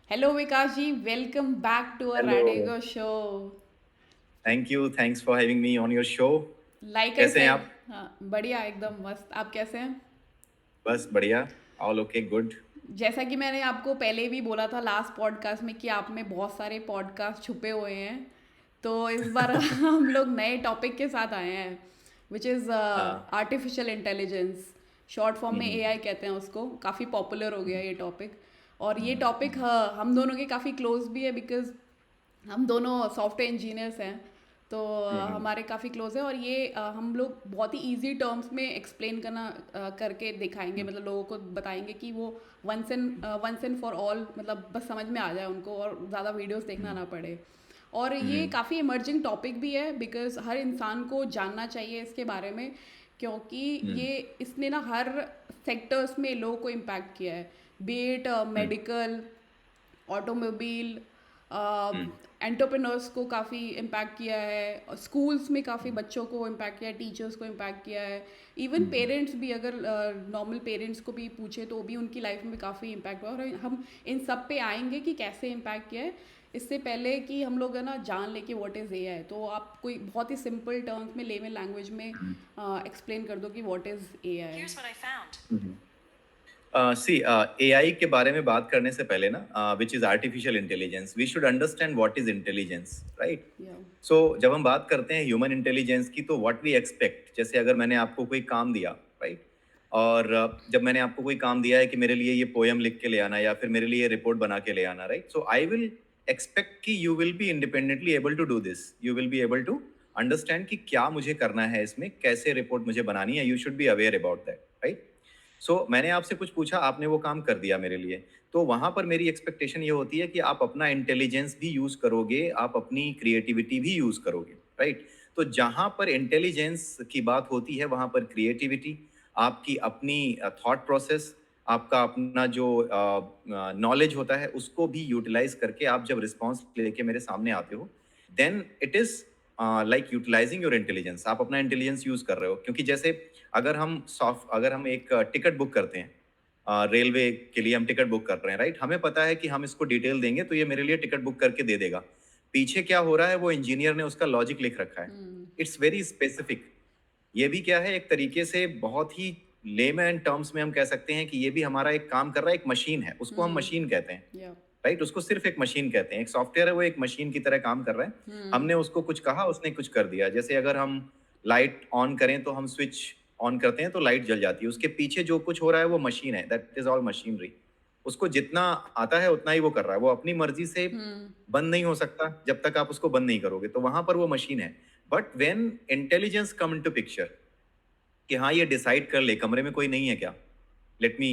Hello Vikash ji, welcome back to our hello. Radigo show. Thank you, thanks for having me on your show. Like I कैसे हैं said, आप? हाँ बढ़िया एकदम मस्त। आप कैसे हैं? बस बढ़िया। All okay, good. जैसा कि मैंने आपको पहले भी बोला था लास्ट पॉडकास्ट में कि आप में बहुत सारे पॉडकास्ट छुपे हुए हैं, तो इस बार हम लोग नए टॉपिक के साथ आए हैं, विच इज़ हाँ। Artificial intelligence. शॉर्ट फॉर्म में हम्म। एआई कहते हैं उसको। काफ़ी पॉपुलर हो गया हम्म। ये टॉपिक। और ये हम्म। टॉपिक हम दोनों के काफ़ी क्लोज भी है, बिकॉज हम दोनों सॉफ्टवेयर इंजीनियर्स हैं। तो हम्म। हमारे काफ़ी क्लोज है, और ये हम लोग बहुत ही इजी टर्म्स में एक्सप्लेन करना करके दिखाएंगे, मतलब लोगों को बताएंगे कि वो वंस एंड फॉर ऑल, मतलब बस समझ में आ जाए उनको और ज़्यादा वीडियोस देखना हम्म। ना पड़े। और ये हम्म। काफ़ी इमर्जिंग टॉपिक भी है, बिकॉज हर इंसान को जानना चाहिए इसके बारे में, क्योंकि हम्म। ये इसने ना हर सेक्टर्स में लोगों को इम्पैक्ट किया है। बीट हम्म। मेडिकल, ऑटोमोबाइल, हम्म। एंटरप्रेन्योर्स को काफ़ी इम्पैक्ट किया है, स्कूल्स में काफ़ी बच्चों को इम्पैक्ट किया है, टीचर्स को इम्पैक्ट किया है। इवन हम्म। पेरेंट्स भी, अगर नॉर्मल पेरेंट्स को भी पूछे तो भी उनकी लाइफ में काफ़ी इम्पैक्ट हुआ। और हम इन सब पे आएंगे कि कैसे इम्पैक्ट किया है। इससे पहले कि हम लोग है ना जान ले कि व्हाट इज़ एआई, तो आप कोई बहुत ही सिंपल टर्म्स में, लेमन लैंग्वेज में हम्म। एक्सप्लेन कर दो कि व्हाट इज़ एआई। हम्म। सी, एआई के बारे में बात करने से पहले ना, which is artificial intelligence, we should understand what is intelligence, right? Yeah. So जब हम बात करते हैं ह्यूमन इंटेलिजेंस की, तो व्हाट वी एक्सपेक्ट, जैसे अगर मैंने आपको कोई काम दिया, राइट? और जब मैंने आपको कोई काम दिया है कि मेरे लिए ये पोयम लिख के ले आना या फिर मेरे लिए रिपोर्ट बना के ले आना, right? So I will expect कि you will be independently able to do this, you will be able to understand कि क्या मुझे करना है इसमें, कैसे रिपोर्ट मुझे बनानी है, you should be aware about that, right? सो मैंने आपसे कुछ पूछा, आपने वो काम कर दिया मेरे लिए, तो वहां पर मेरी एक्सपेक्टेशन ये होती है कि आप अपना इंटेलिजेंस भी यूज करोगे, आप अपनी क्रिएटिविटी भी यूज करोगे, राइट? तो जहां पर इंटेलिजेंस की बात होती है वहां पर क्रिएटिविटी, आपकी अपनी थॉट प्रोसेस, आपका अपना जो नॉलेज होता है उसको भी यूटिलाइज करके आप जब रिस्पॉन्स लेके मेरे सामने आते हो, then it is like utilising your intelligence. आप अपना इंटेलिजेंस यूज कर रहे हो, क्योंकि जैसे अगर हम एक टिकट बुक करते हैं, रेलवे के लिए हम टिकट बुक कर रहे हैं, राइट? हमें पता है कि हम इसको डिटेल देंगे तो ये मेरे लिए टिकट बुक करके दे देगा। पीछे क्या हो रहा है वो इंजीनियर ने उसका लॉजिक लिख रखा है। हम्म। It's very specific. ये भी क्या है, एक तरीके से बहुत ही लेमैन टर्म्स में हम कह सकते हैं कि ये भी हमारा एक काम कर रहा है, एक मशीन है, उसको हम मशीन कहते हैं, या। राइट? उसको सिर्फ एक मशीन कहते हैं, एक सॉफ्टवेयर है, वो एक मशीन की तरह काम कर रहा है। हम्म। हमने उसको कुछ कहा, उसने कुछ कर दिया। जैसे अगर हम लाइट ऑन करें तो हम स्विच ऑन करते हैं तो लाइट जल जाती है, उसके पीछे जो कुछ हो रहा है वो मशीन है, दैट इज ऑल मशीनरी। उसको जितना आता है उतना ही वो कर रहा है, वो अपनी मर्जी से हम्म। बंद नहीं हो सकता जब तक आप उसको बंद नहीं करोगे, तो वहां पर वो मशीन है। But when intelligence come into picture, कि हाँ ये डिसाइड कर ले कमरे में कोई नहीं है क्या, लेट मी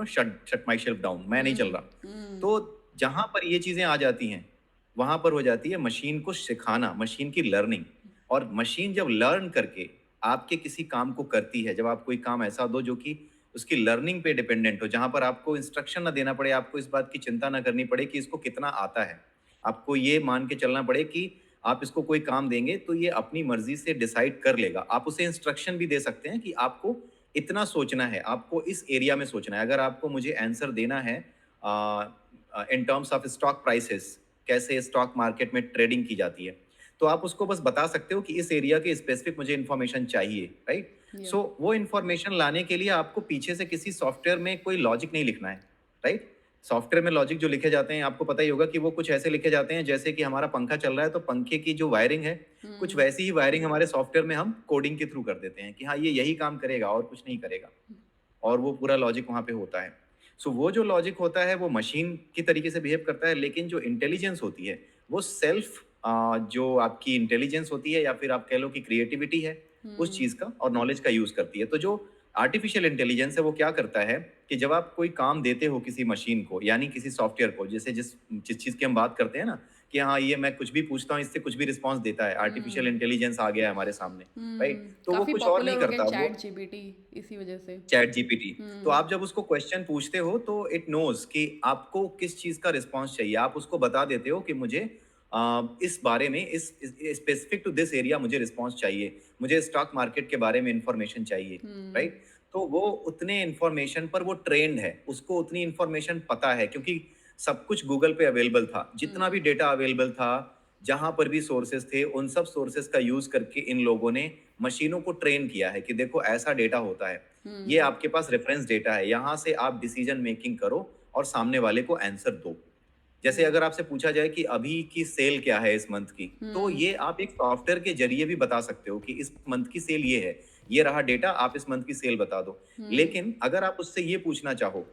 शट शट माई शेल्फ डाउन, मैं नहीं चल हम्म। रहा। हम्म। तो जहां पर ये चीजें आ जाती हैं, वहां पर हो जाती है मशीन को सिखाना, मशीन की लर्निंग। और मशीन जब लर्न करके आपके किसी काम को करती है, जब आप कोई काम ऐसा दो जो कि उसकी लर्निंग पे डिपेंडेंट हो, जहां पर आपको इंस्ट्रक्शन ना देना पड़े, आपको इस बात की चिंता ना करनी पड़े कि इसको कितना आता है, आपको ये मान के चलना पड़े कि आप इसको कोई काम देंगे तो ये अपनी मर्जी से डिसाइड कर लेगा। आप उसे इंस्ट्रक्शन भी दे सकते हैं कि आपको इतना सोचना है, आपको इस एरिया में सोचना है। अगर आपको मुझे आंसर देना है इन टर्म्स ऑफ स्टॉक प्राइसेस, कैसे स्टॉक मार्केट में ट्रेडिंग की जाती है, तो आप उसको बस बता सकते हो कि इस एरिया के स्पेसिफिक मुझे इन्फॉर्मेशन चाहिए, राइट? या। सो वो इन्फॉर्मेशन लाने के लिए आपको पीछे से किसी सॉफ्टवेयर में कोई लॉजिक नहीं लिखना है, राइट? सॉफ्टवेयर में लॉजिक जो लिखे जाते हैं आपको पता ही होगा कि वो कुछ ऐसे लिखे जाते हैं जैसे कि हमारा पंखा चल रहा है तो पंखे की जो वायरिंग है, कुछ हम्म। वैसी ही वायरिंग हमारे सॉफ्टवेयर में हम कोडिंग के थ्रू कर देते हैं कि हाँ ये यही काम करेगा और कुछ नहीं करेगा, और वो पूरा लॉजिक वहां पे होता है। सो वो जो लॉजिक होता है वो मशीन की तरीके से बिहेव करता है, लेकिन जो इंटेलिजेंस होती है वो सेल्फ, जो आपकी इंटेलिजेंस होती है या फिर आप कह लो कि क्रिएटिविटी है, उस हम्म। चीज का और नॉलेज का यूज करती है। तो जो आर्टिफिशियल इंटेलिजेंस है वो क्या करता है कि जब आप कोई काम देते हो किसी मशीन को, यानी किसी सॉफ्टवेयर को, जैसे जिस जिस चीज की हम बात करते हैं ना, कि हाँ ये मैं कुछ भी पूछता हूँ इससे कुछ भी रिस्पॉन्स देता है, आर्टिफिशियल इंटेलिजेंस आ गया है हमारे सामने, राइट? तो वो काफ़ी कुछ और नहीं पॉपुलर हो गया करता, वो चैट जीपीटी इसी वजह से। Chat GPT. तो हम्म। आप जब उसको क्वेश्चन पूछते हो तो इट नोज कि आपको किस चीज का रिस्पांस चाहिए, आप उसको बता देते हो कि मुझे इस बारे में, इस स्पेसिफिक टू दिस एरिया मुझे रिस्पांस चाहिए, मुझे स्टॉक मार्केट के बारे में इंफॉर्मेशन चाहिए, हम्म। राइट? तो वो उतने इंफॉर्मेशन पर वो ट्रेंड है, उसको उतनी इंफॉर्मेशन पता है, क्योंकि सब कुछ गूगल पे अवेलेबल था, जितना भी डेटा अवेलेबल था, जहां पर भी सोर्सेस थे, उन सब सोर्सेस का यूज करके इन लोगों ने मशीनों को ट्रेन किया है कि देखो ऐसा डेटा होता है, ये आपके पास रेफरेंस डेटा है, यहाँ से आप डिसीजन मेकिंग करो और सामने वाले को आंसर दो। जैसे अगर आपसे पूछा जाए कि अभी की सेल क्या है इस मंथ की, तो ये आप एक सॉफ्टवेयर के जरिए भी बता सकते हो कि इस मंथ की सेल ये है, ये रहा डेटा, आप इस मंथ की सेल बता दो। लेकिन अगर आप उससे ये पूछना चाहो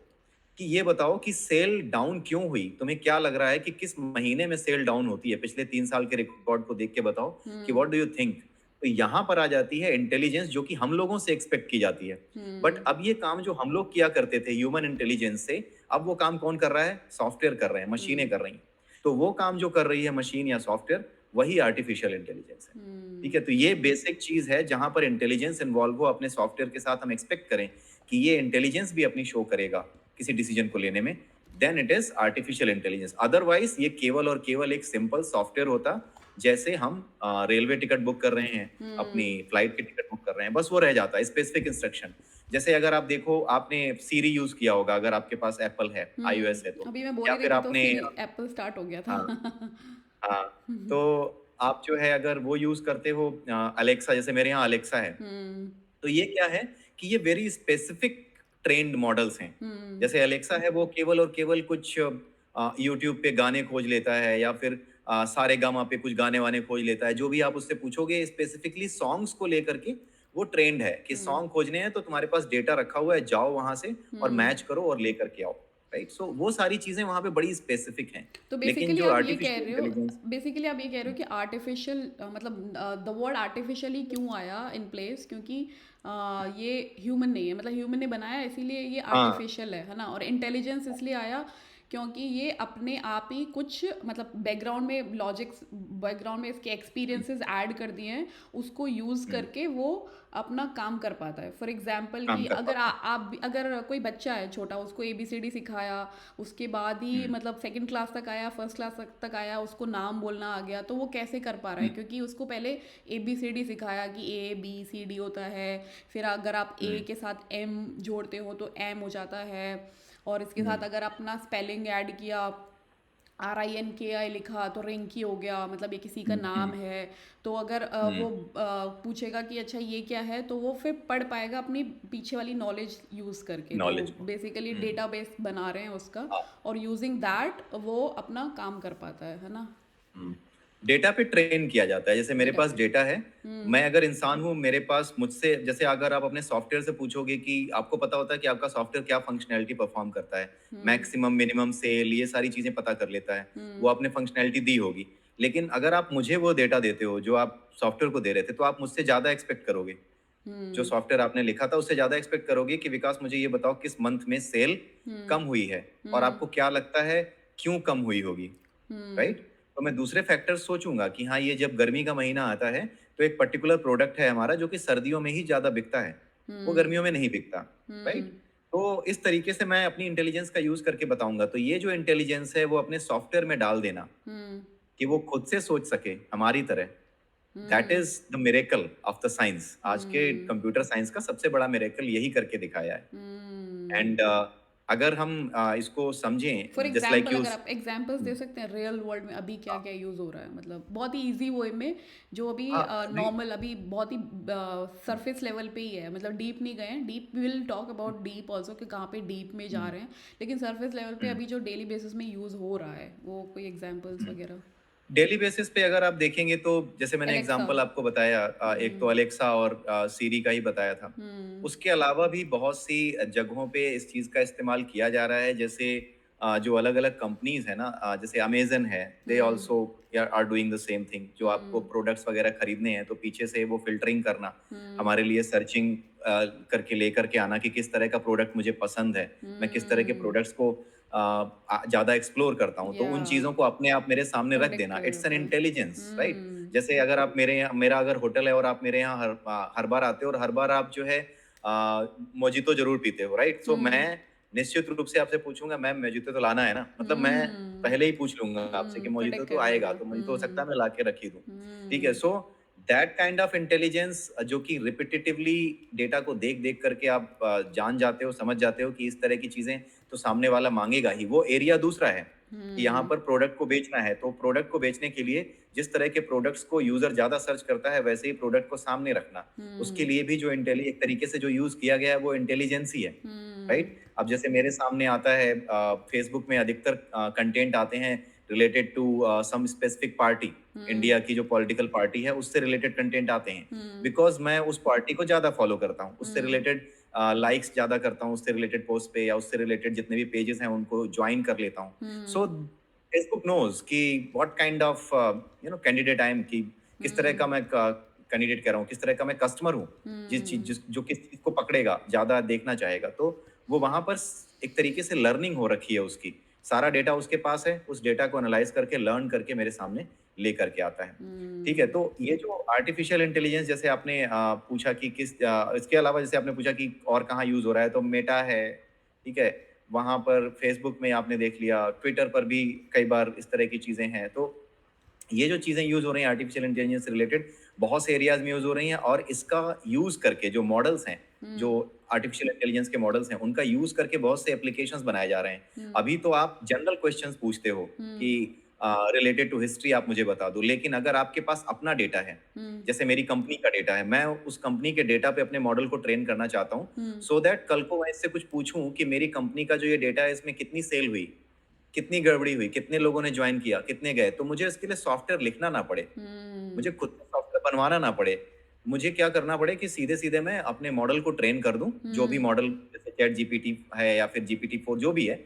कि ये बताओ कि सेल डाउन क्यों हुई, तुम्हें क्या लग रहा है कि किस महीने में सेल डाउन होती है, पिछले 3 साल के रिकॉर्ड को देख के बताओ कि व्हाट डू यू थिंक। तो यहाँ पर आ जाती है इंटेलिजेंस जो कि हम लोगों से एक्सपेक्ट की जाती है। बट अब ये काम जो हम लोग किया करते थे ह्यूमन इंटेलिजेंस से, अब वो काम कौन कर रहा है? सॉफ्टवेयर कर रहे हैं, मशीनें कर रही हैं। तो वो काम जो कर रही है मशीन या सॉफ्टवेयर, वही आर्टिफिशियल इंटेलिजेंस है। ठीक है, तो ये बेसिक चीज है जहां पर इंटेलिजेंस इन्वॉल्व हो अपने सॉफ्टवेयर के साथ, हम एक्सपेक्ट करें कि ये इंटेलिजेंस भी अपनी शो करेगा किसी डिसीजन को लेने में, then it is artificial intelligence. Otherwise ये केवल और केवल एक सिंपल सॉफ्टवेयर होता, जैसे हम रेलवे टिकट बुक कर रहे हैं, अपनी फ्लाइट की टिकट बुक कर रहे हैं, बस वो रह जाता है स्पेसिफिक इंस्ट्रक्शन। जैसे अगर आप देखो, आपने सीरी यूज किया होगा अगर आपके पास एप्पल है, iOS है तो, अभी मैं बोल या ही रही फिर थी तो आपने सीरी एप्पल स्टार्ट हो गया था। हाँ हाँ, तो आप जो है अगर वो यूज करते हो अलेक्सा, जैसे मेरे यहाँ अलेक्सा है, तो ये क्या है कि ये वेरी स्पेसिफिक ट्रेंड मॉडल्स हैं। जैसे अलेक्सा है वो केवल और केवल कुछ यूट्यूब पे गाने खोज लेता है, या फिर सारे गामा पे कुछ गाने वाने खोज लेता है। जो भी आप उससे पूछोगे स्पेसिफिकली सॉन्ग्स को लेकर के, वो ट्रेंड है कि सॉन्ग खोजने हैं तो तुम्हारे पास डेटा रखा हुआ है, जाओ वहां से और मैच करो और लेकर के आओ। राइट, सो वो सारी चीजें वहां पे बड़ी स्पेसिफिक हैं। तो लेकिन बेसिकली जो आप ये कह आर्टिफिशियल रहे हो, इंटेलिजेंस, बेसिकली आप ये कह रहे हो कि आर्टिफिशियल मतलब द वर्ड आर्टिफिशियली क्यों आया इन प्लेस, क्योंकि ये ह्यूमन नहीं है, मतलब ह्यूमन ने बनाया इसीलिए ये हाँ, आर्टिफिशियल है ना। और इंटेलिजेंस इसलिए आया क्योंकि ये अपने आप ही कुछ मतलब बैकग्राउंड में लॉजिक्स, बैकग्राउंड में इसके एक्सपीरियंसेस ऐड कर दिए हैं, उसको यूज़ करके वो अपना काम कर पाता है। फॉर एग्जाम्पल काम कि कर अगर पाते आप अगर कोई बच्चा है छोटा, उसको ABCD सिखाया, उसके बाद ही हैं। मतलब सेकंड क्लास तक आया, फर्स्ट क्लास तक आया, उसको नाम बोलना आ गया, तो वो कैसे कर पा रहा है? क्योंकि उसको पहले ABCD सिखाया कि ABCD होता है, फिर अगर आप A के साथ M जोड़ते हो तो M हो जाता है, और इसके साथ अगर अपना स्पेलिंग ऐड किया, RINKI लिखा तो रिंकी हो गया, मतलब ये किसी का नाम है। तो अगर वो पूछेगा कि अच्छा ये क्या है, तो वो फिर पढ़ पाएगा अपनी पीछे वाली नॉलेज यूज़ करके। तो नॉलेज को। बेसिकली डेटाबेस बना रहे हैं उसका, हाँ, और यूजिंग दैट वो अपना काम कर पाता है ना। डेटा पे ट्रेन किया जाता है। जैसे मेरे डेटा पास पे। डेटा है, मैं अगर इंसान हूँ, मेरे पास मुझसे, जैसे अगर आप अपने सॉफ्टवेयर से पूछोगे कि आपको पता होता है कि आपका सॉफ्टवेयर क्या फंक्शनैलिटी परफॉर्म करता है, मैक्सिमम, मिनिमम, सेल, ये सारी चीजें पता कर लेता है, वो आपने फंक्शनैलिटी दी होगी। लेकिन अगर आप मुझे वो डेटा देते हो जो आप सॉफ्टवेयर को दे रहे थे, तो आप मुझसे ज्यादा एक्सपेक्ट करोगे। जो सॉफ्टवेयर आपने लिखा था उससे ज्यादा एक्सपेक्ट करोगे कि विकास मुझे ये बताओ किस मंथ में सेल कम हुई है, और आपको क्या लगता है क्यों कम हुई होगी। राइट, तो मैं दूसरे फैक्टर्स सोचूंगा कि हाँ, ये जब गर्मी का महीना आता है तो एक पर्टिकुलर प्रोडक्ट है हमारा जो कि सर्दियों में ही ज्यादा बिकता है, वो गर्मियों में नहीं बिकता। राइट, तो इस तरीके से मैं अपनी इंटेलिजेंस का यूज करके बताऊंगा। तो ये जो इंटेलिजेंस है वो अपने सॉफ्टवेयर में डाल देना कि वो खुद से सोच सके हमारी तरह, that is the miracle of the science. आज के कंप्यूटर साइंस का सबसे बड़ा मिरेकल यही करके दिखाया है। एंड अगर हम इसको फॉर समझें, जस्ट लाइक एग्जाम्पल यू, अगर आप एग्जाम्पल्स दे सकते हैं रियल वर्ल्ड में अभी क्या क्या यूज़ हो रहा है, मतलब बहुत ही इजी वे में, जो अभी हाँ, नॉर्मल अभी बहुत ही सरफेस लेवल पे ही है, मतलब डीप नहीं गए हैं। Deep will talk about deep also कि कहाँ पे डीप में जा रहे हैं, लेकिन सरफेस लेवल पे अभी जो डेली बेसिस में यूज़ हो रहा है, वो कोई एग्जाम्पल्स वगैरह। डेली बेसिस पे अगर आप देखेंगे तो जैसे मैंने एलेक्सा। एग्जांपल आपको बताया, एक तो अलेक्सा और सीरी का ही बताया था। उसके अलावा भी बहुत सी जगहों पे इस चीज का इस्तेमाल किया जा रहा है। जैसे जो अलग अलग कंपनीज है ना, जैसे अमेजन है, they also are doing the same thing. जो आपको प्रोडक्ट्स वगैरह खरीदने हैं तो पीछे से वो फिल्टरिंग करना, हमारे लिए सर्चिंग करके लेकर के आना कि किस तरह का प्रोडक्ट मुझे पसंद है, मैं किस तरह के प्रोडक्ट्स को ज्यादा एक्सप्लोर करता हूँ, तो या उन चीजों को अपने आप मेरे सामने रख देना, it's an predictor. Intelligence. Right, जैसे अगर आप मेरा अगर होटल है और आप मेरे यहाँ हर बार आते हो और हर बार आप जो है मोजितो जरूर पीते हो, राइट, सो मैं निश्चित रूप से आपसे पूछूंगा, मैम मोजितो तो लाना है ना, मतलब मैं पहले ही पूछ लूंगा आपसे कि मोजितो प्रेडिक्ट तो कर आएगा, लेगा। तो मोजितो हो सकता है मैं ला के रख ही दूं। ठीक है, so that kind of intelligence जो कि रिपीटेटिवली डेटा को देख देख करके आप जान जाते हो, समझ जाते हो कि इस तरह की चीजें तो सामने वाला मांगेगा ही। वो एरिया दूसरा है कि यहाँ पर प्रोडक्ट को बेचना है, तो प्रोडक्ट को बेचने के लिए जिस तरह के प्रोडक्ट्स को यूजर ज्यादा सर्च करता है वैसे ही प्रोडक्ट को सामने रखना, उसके लिए भी जो एक तरीके से जो यूज किया गया है वो इंटेलिजेंस ही है, राइट। अब जैसे मेरे सामने आता है फेसबुक में अधिकतर कंटेंट आते हैं related to some specific party, India की जो पॉलिटिकल पार्टी है उससे रिलेटेड कंटेंट आते हैं, बिकॉज मैं उस पार्टी को ज्यादा फॉलो करता हूँ, उससे रिलेटेड लाइक्स ज्यादा करता हूँ, उससे रिलेटेड पोस्ट पे या उससे रिलेटेड जितने भी पेजेस हैं उनको ज्वाइन कर लेता हूँ। सो फेसबुक नोज कि what kind of candidate I am, कि किस तरह का मैं कैंडिडेट कह रहा हूँ, किस तरह का मैं कस्टमर हूँ, जो किस चीज को पकड़ेगा, ज्यादा देखना चाहेगा, तो वो वहां पर एक तरीके से लर्निंग हो रखी है उसकी, सारा डेटा उसके पास है, उस डेटा को एनालाइज करके लर्न करके मेरे सामने लेकर के आता है। ठीक है, तो ये जो आर्टिफिशियल इंटेलिजेंस जैसे आपने पूछा कि इसके अलावा जैसे आपने पूछा कि और कहाँ यूज हो रहा है, तो मेटा है, ठीक है, वहां पर फेसबुक में आपने देख लिया, ट्विटर पर भी कई बार इस तरह की चीजें हैं। तो ये जो चीजें यूज हो रही हैं आर्टिफिशियल इंटेलिजेंस से रिलेटेड, बहुत से एरियाज में यूज हो रही हैं, और इसका यूज करके जो मॉडल्स हैं, जो आर्टिफिशियल इंटेलिजेंस के मॉडल्स हैं, उनका यूज करके बहुत से एप्लीकेशंस बनाए जा रहे हैं। अभी तो आप जनरल क्वेश्चंस पूछते हो कि रिलेटेड टू हिस्ट्री आप मुझे बता दो, लेकिन अगर आपके पास अपना डेटा है, जैसे मेरी कंपनी का डेटा है, मैं उस कंपनी के डेटा पे अपने मॉडल को ट्रेन करना चाहता हूँ, सो दैट कल को मैं इससे कुछ पूछूं कि मेरी कंपनी का जो ये डेटा है इसमें कितनी सेल हुई, कितनी गड़बड़ी हुई, कितने लोगों ने ज्वाइन किया, कितने गए, तो मुझे इसके लिए सॉफ्टवेयर लिखना ना पड़े, मुझे खुद से सॉफ्टवेयर बनवाना ना पड़े, मुझे क्या करना पड़े कि सीधे सीधे मैं अपने मॉडल को ट्रेन कर दूं, जो भी मॉडल जैसे चैट जीपीटी है या फिर GPT-4 जो भी है,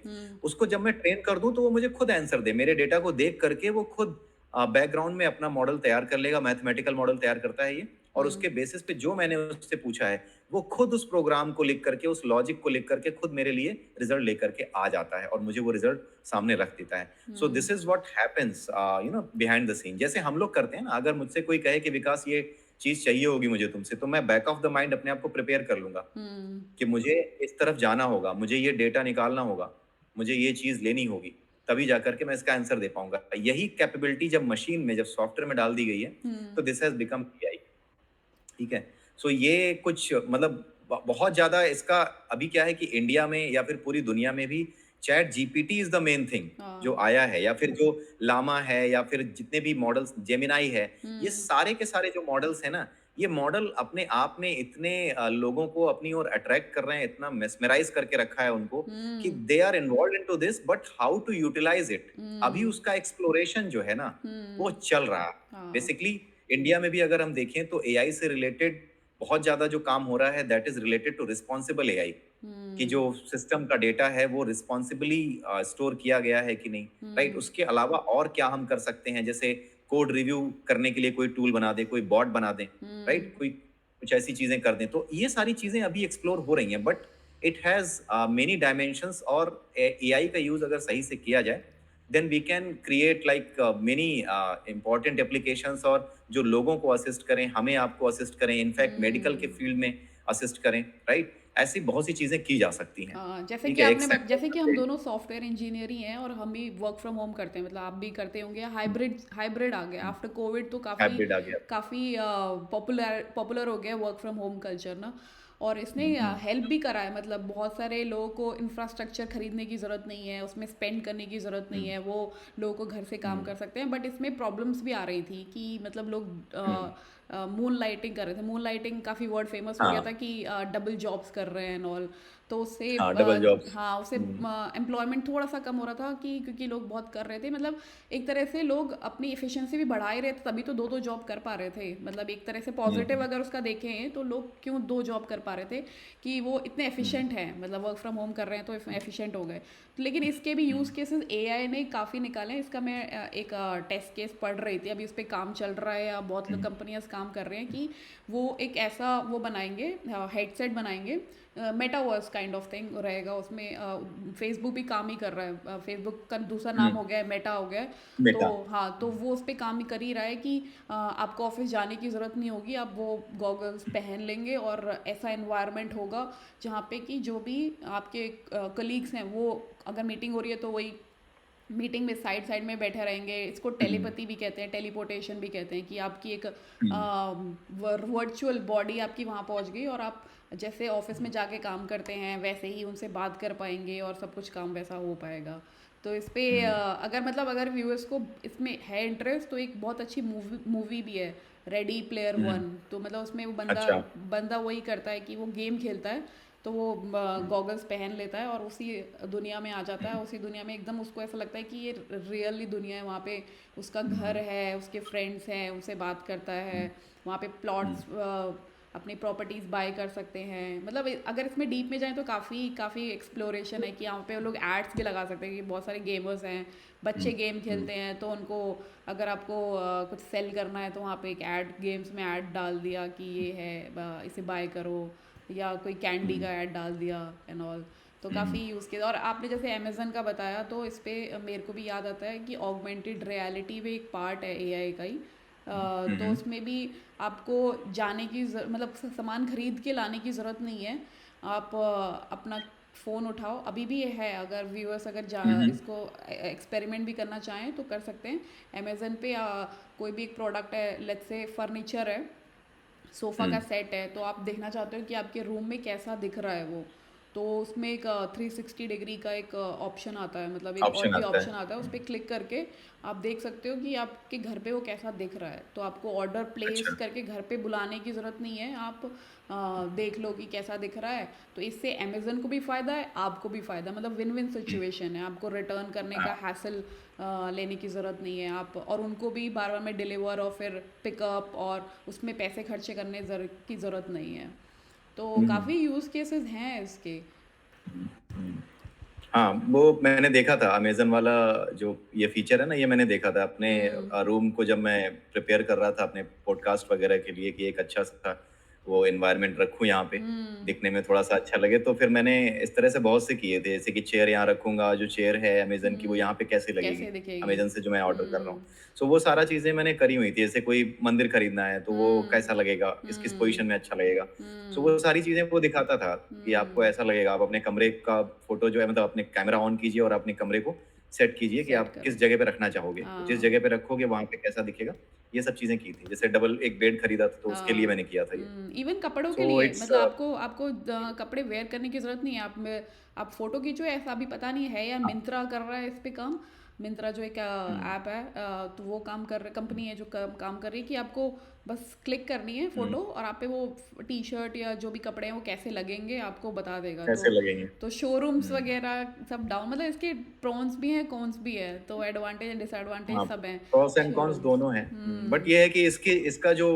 उसको जब मैं ट्रेन कर दूं तो वो मुझे खुद आंसर दे, मेरे डेटा को देख करके वो खुद बैकग्राउंड में अपना मॉडल तैयार कर लेगा, मैथमेटिकल मॉडल तैयार करता है ये, और उसके बेसिस पे जो मैंने उससे पूछा है वो खुद उस प्रोग्राम को लिख करके, उस लॉजिक को लिख करके खुद मेरे लिए रिजल्ट लेकर के आ जाता है और मुझे वो रिजल्ट सामने रख देता है। So this is what happens behind the scene. जैसे हम लोग करते हैं ना, अगर मुझसे कोई कहे कि विकास ये चीज चाहिए होगी मुझे तुमसे, तो मैं बैक ऑफ द माइंड अपने आप को प्रिपेयर कर लूंगा कि मुझे इस तरफ जाना होगा, मुझे ये डेटा निकालना होगा, मुझे ये चीज लेनी होगी, तभी जाकर के मैं इसका आंसर दे पाऊंगा। यही कैपेबिलिटी जब मशीन में, जब सॉफ्टवेयर में डाल दी गई है, तो दिस हैज बिकम AI। ठीक है, सो ये कुछ मतलब बहुत ज्यादा इसका अभी क्या है कि इंडिया में या फिर पूरी दुनिया में भी chat GPT is the main thing जो आया है, या फिर जो लामा है, या फिर जितने भी मॉडल्स, जेमिनाई है, ये सारे के सारे जो मॉडल्स है ना, ये मॉडल अपने आप में इतने लोगों को अपनी ओर अट्रैक्ट कर रहे हैं, इतना मेस्मराइज करके रखा है उनको कि they are involve into this, but how to utilize it, अभी उसका एक्सप्लोरेशन जो है ना वो चल रहा है। बेसिकली इंडिया में भी अगर हम देखें तो एआई से रिलेटेड बहुत ज्यादा जो काम हो रहा है, that is related to responsible AI, कि जो सिस्टम का डेटा है वो रिस्पॉन्सिबली स्टोर किया गया है कि नहीं, राइट। उसके अलावा और क्या हम कर सकते हैं, जैसे कोड रिव्यू करने के लिए कोई टूल बना दे, कोई बॉट बना दे, राइट, कोई कुछ ऐसी चीजें कर दें, तो ये सारी चीजें अभी एक्सप्लोर हो रही हैं, but it has many dimensions, और एआई का यूज अगर सही से किया जाए then we can create like many important applications, और जो लोगों को असिस्ट करें, हमें आपको असिस्ट करें, इनफैक्ट मेडिकल के फील्ड में असिस्ट करें, राइट। ऐसी बहुत सी चीजें की जा सकती हैं। जैसे ठीक कि है, जैसे कि हम दोनों सॉफ्टवेयर इंजीनियर ही हैं और हम भी वर्क फ्रॉम होम करते हैं, मतलब आप भी करते होंगे, हाइब्रिड आ गया आफ्टर कोविड, तो हाइब्रिड आ गया। काफ़ी पॉपुलर हो गया वर्क फ्रॉम होम कल्चर ना। और इसने हेल्प भी करा है, मतलब बहुत सारे लोगों को इंफ्रास्ट्रक्चर खरीदने की ज़रूरत नहीं है, उसमें स्पेंड करने की ज़रूरत नहीं है, वो लोगों को घर से काम कर सकते हैं। बट इसमें प्रॉब्लम्स भी आ रही थी कि मतलब लोग मून लाइटिंग कर रहे थे। मून लाइटिंग काफ़ी वर्ड फेमस हो गया था कि डबल जॉब्स कर रहे हैं एंड ऑल, तो उससे हाँ, डबल जॉब्स। हाँ उससे एम्प्लॉयमेंट थोड़ा सा कम हो रहा था कि क्योंकि लोग बहुत कर रहे थे, मतलब एक तरह से लोग अपनी एफिशिएंसी भी बढ़ा ही रहे थे, तभी तो दो जॉब कर पा रहे थे। मतलब एक तरह से पॉजिटिव अगर उसका देखें तो लोग क्यों दो जॉब कर पा रहे थे कि वो इतने एफिशिएंट हैं, मतलब वर्क फ्रॉम होम कर रहे हैं तो एफिशिएंट हो गए। लेकिन इसके भी यूज़ केसेस एआई ने काफ़ी निकाले हैं। इसका मैं एक टेस्ट केस पढ़ रही थी, अभी उस पर काम चल रहा है, या बहुत कंपनियां काम कर रहे हैं कि वो एक ऐसा वो बनाएंगे, हेडसेट बनाएंगे, मेटावर्स काइंड ऑफ थिंग रहेगा उसमें। फेसबुक भी काम ही कर रहा है, फेसबुक का दूसरा नाम हो गया है, मेटा हो गया है। तो मेटा। हाँ, तो वो उस पर काम ही कर ही रहा है कि आपको ऑफिस जाने की ज़रूरत नहीं होगी, आप वो गॉगल्स पहन लेंगे और ऐसा एनवायरनमेंट होगा जहाँ पे कि जो भी आपके कलीग्स हैं, वो अगर मीटिंग हो रही है तो वही मीटिंग में साइड साइड में बैठे रहेंगे। इसको टेलीपैथी भी कहते हैं, टेलीपोर्टेशन भी कहते हैं, कि आपकी एक हम्म, वर्चुअल बॉडी आपकी वहाँ पहुँच गई और आप जैसे ऑफिस में जाके काम करते हैं वैसे ही उनसे बात कर पाएंगे और सब कुछ काम वैसा हो पाएगा। तो इस पे हम्म, अगर मतलब अगर व्यूअर्स को इसमें है इंटरेस्ट तो एक बहुत अच्छी मूवी मूवी भी है, रेडी प्लेयर हम्म, वन। तो मतलब उसमें वो बंदा अच्छा। बंदा वही करता है कि वो गेम खेलता है, तो वो हम्म, गॉगल्स पहन लेता है और उसी दुनिया में आ जाता है। उसी दुनिया में एकदम उसको ऐसा लगता है कि ये रियली दुनिया है, वहाँ पे उसका घर हम्म, है, उसके फ्रेंड्स हैं, उनसे बात करता है। हम्म, वहाँ पे हम्म, प्लॉट्स अपनी प्रॉपर्टीज़ बाय कर सकते हैं। मतलब अगर इसमें डीप में जाएं तो काफ़ी काफ़ी एक्सप्लोरेशन है, कि यहाँ पे वो लोग एड्स भी लगा सकते हैं, कि बहुत सारे गेमर्स हैं, बच्चे हम्म, गेम हम्म, खेलते हैं, तो उनको अगर आपको कुछ सेल करना है तो वहाँ पे एक ऐड, गेम्स में ऐड डाल दिया कि ये है, इसे बाय करो, या कोई कैंडी हम्म, का ऐड डाल दिया एंड ऑल। तो हम्म, काफ़ी यूज़ किया। और आपने जैसे अमेज़न का बताया तो इस पे मेरे को भी याद आता है कि ऑगमेंटेड रियलिटी भी एक पार्ट है एआई का ही। तो हम्म, उसमें भी आपको जाने की मतलब सामान खरीद के लाने की ज़रूरत नहीं है। आप अपना फ़ोन उठाओ, अभी भी ये है, अगर व्यूअर्स अगर हम्म, इसको एक्सपेरिमेंट भी करना चाहें तो कर सकते हैं। अमेज़न पे कोई भी एक प्रोडक्ट है, लेट्स से फर्नीचर है, सोफ़ा का हम्म, सेट है, तो आप देखना चाहते हो कि आपके रूम में कैसा दिख रहा है वो, तो उसमें एक 360 डिग्री का एक ऑप्शन आता है, मतलब एक और ऑप्शन भी आता है। ऑप्शन आता है। उस पर क्लिक करके आप देख सकते हो कि आपके घर पे वो कैसा दिख रहा है। तो आपको ऑर्डर प्लेस अच्छा। करके घर पे बुलाने की ज़रूरत नहीं है, आप देख लो कि कैसा दिख रहा है। तो इससे अमेज़न को भी फ़ायदा है, आपको भी फ़ायदा है, मतलब विन विन सिचुएशन है। आपको रिटर्न करने का हाँ, हैसल लेने की ज़रूरत नहीं है आप, और उनको भी बार बार में डिलीवर और फिर पिकअप और उसमें पैसे खर्चे करने की ज़रूरत नहीं है। तो हम्म, काफ़ी यूज़ केसेस हैं इसके। हम्म। हाँ, वो मैंने देखा था अमेजन वाला, जो ये फीचर है ना, ये मैंने देखा था अपने हम्म रूम को, जब मैं प्रिपेयर कर रहा था अपने पॉडकास्ट वगैरह के लिए कि एक अच्छा सा वो एनवायरनमेंट रखूँ यहाँ पे, हम्म दिखने में थोड़ा सा अच्छा लगे। तो फिर मैंने इस तरह से बहुत से किए थे, जैसे कि चेयर यहाँ रखूंगा, जो चेयर है अमेजन की वो यहाँ पे कैसे लगेगी, कैसे दिखेगी। अमेजन से जो मैं ऑर्डर कर रहा हूँ। हम्म सो वो सारा चीजें मैंने करी हुई थी। जैसे कोई मंदिर खरीदना है तो वो हम्म कैसा लगेगा, किस हम्म पोजीशन में अच्छा लगेगा। सो हम्म वो सारी चीजें वो दिखाता था कि आपको हम्म ऐसा लगेगा। आप अपने कमरे का फोटो जो है, मतलब अपने कैमरा ऑन कीजिए और अपने कमरे को सेट कीजिए कि सेट आप करो। किस जगह पे रखना चाहोगे, तो जिस हाँ जगह पे रखोगे वहां पे कैसा दिखेगा। ये सब चीजें की थी। जैसे डबल एक बेड खरीदा था तो उसके लिए हाँ। मैंने किया था ये। इवन कपड़ों के सो लिए, इट्स मतलब आपको आपको कपड़े वेयर करने की ज़रूरत नहीं है। आप फ़ोटो खींचो, ऐसा अभी पता नहीं है या मिंत्रा कर रहा है इस पे काम। मिंत्रा जो एक ऐप है, तो वो काम कर रहे, कंपनी है जो काम कर रही है कि आपको बस क्लिक करनी है फ़ोटो और आप पे वो टी शर्ट या जो भी कपड़े हैं वो कैसे लगेंगे आपको बता देगा। कैसे लगेंगे। तो शोरूम्स वगैरह सब डाउन, मतलब इसके प्रॉन्स भी हैं कॉन्स भी है, तो एडवांटेज एंड हाँ, डिसएडवांटेज सब हैं प्रॉस एंड कॉन्स शोरूम्स। दोनों हैं। बट ये है कि इसका जो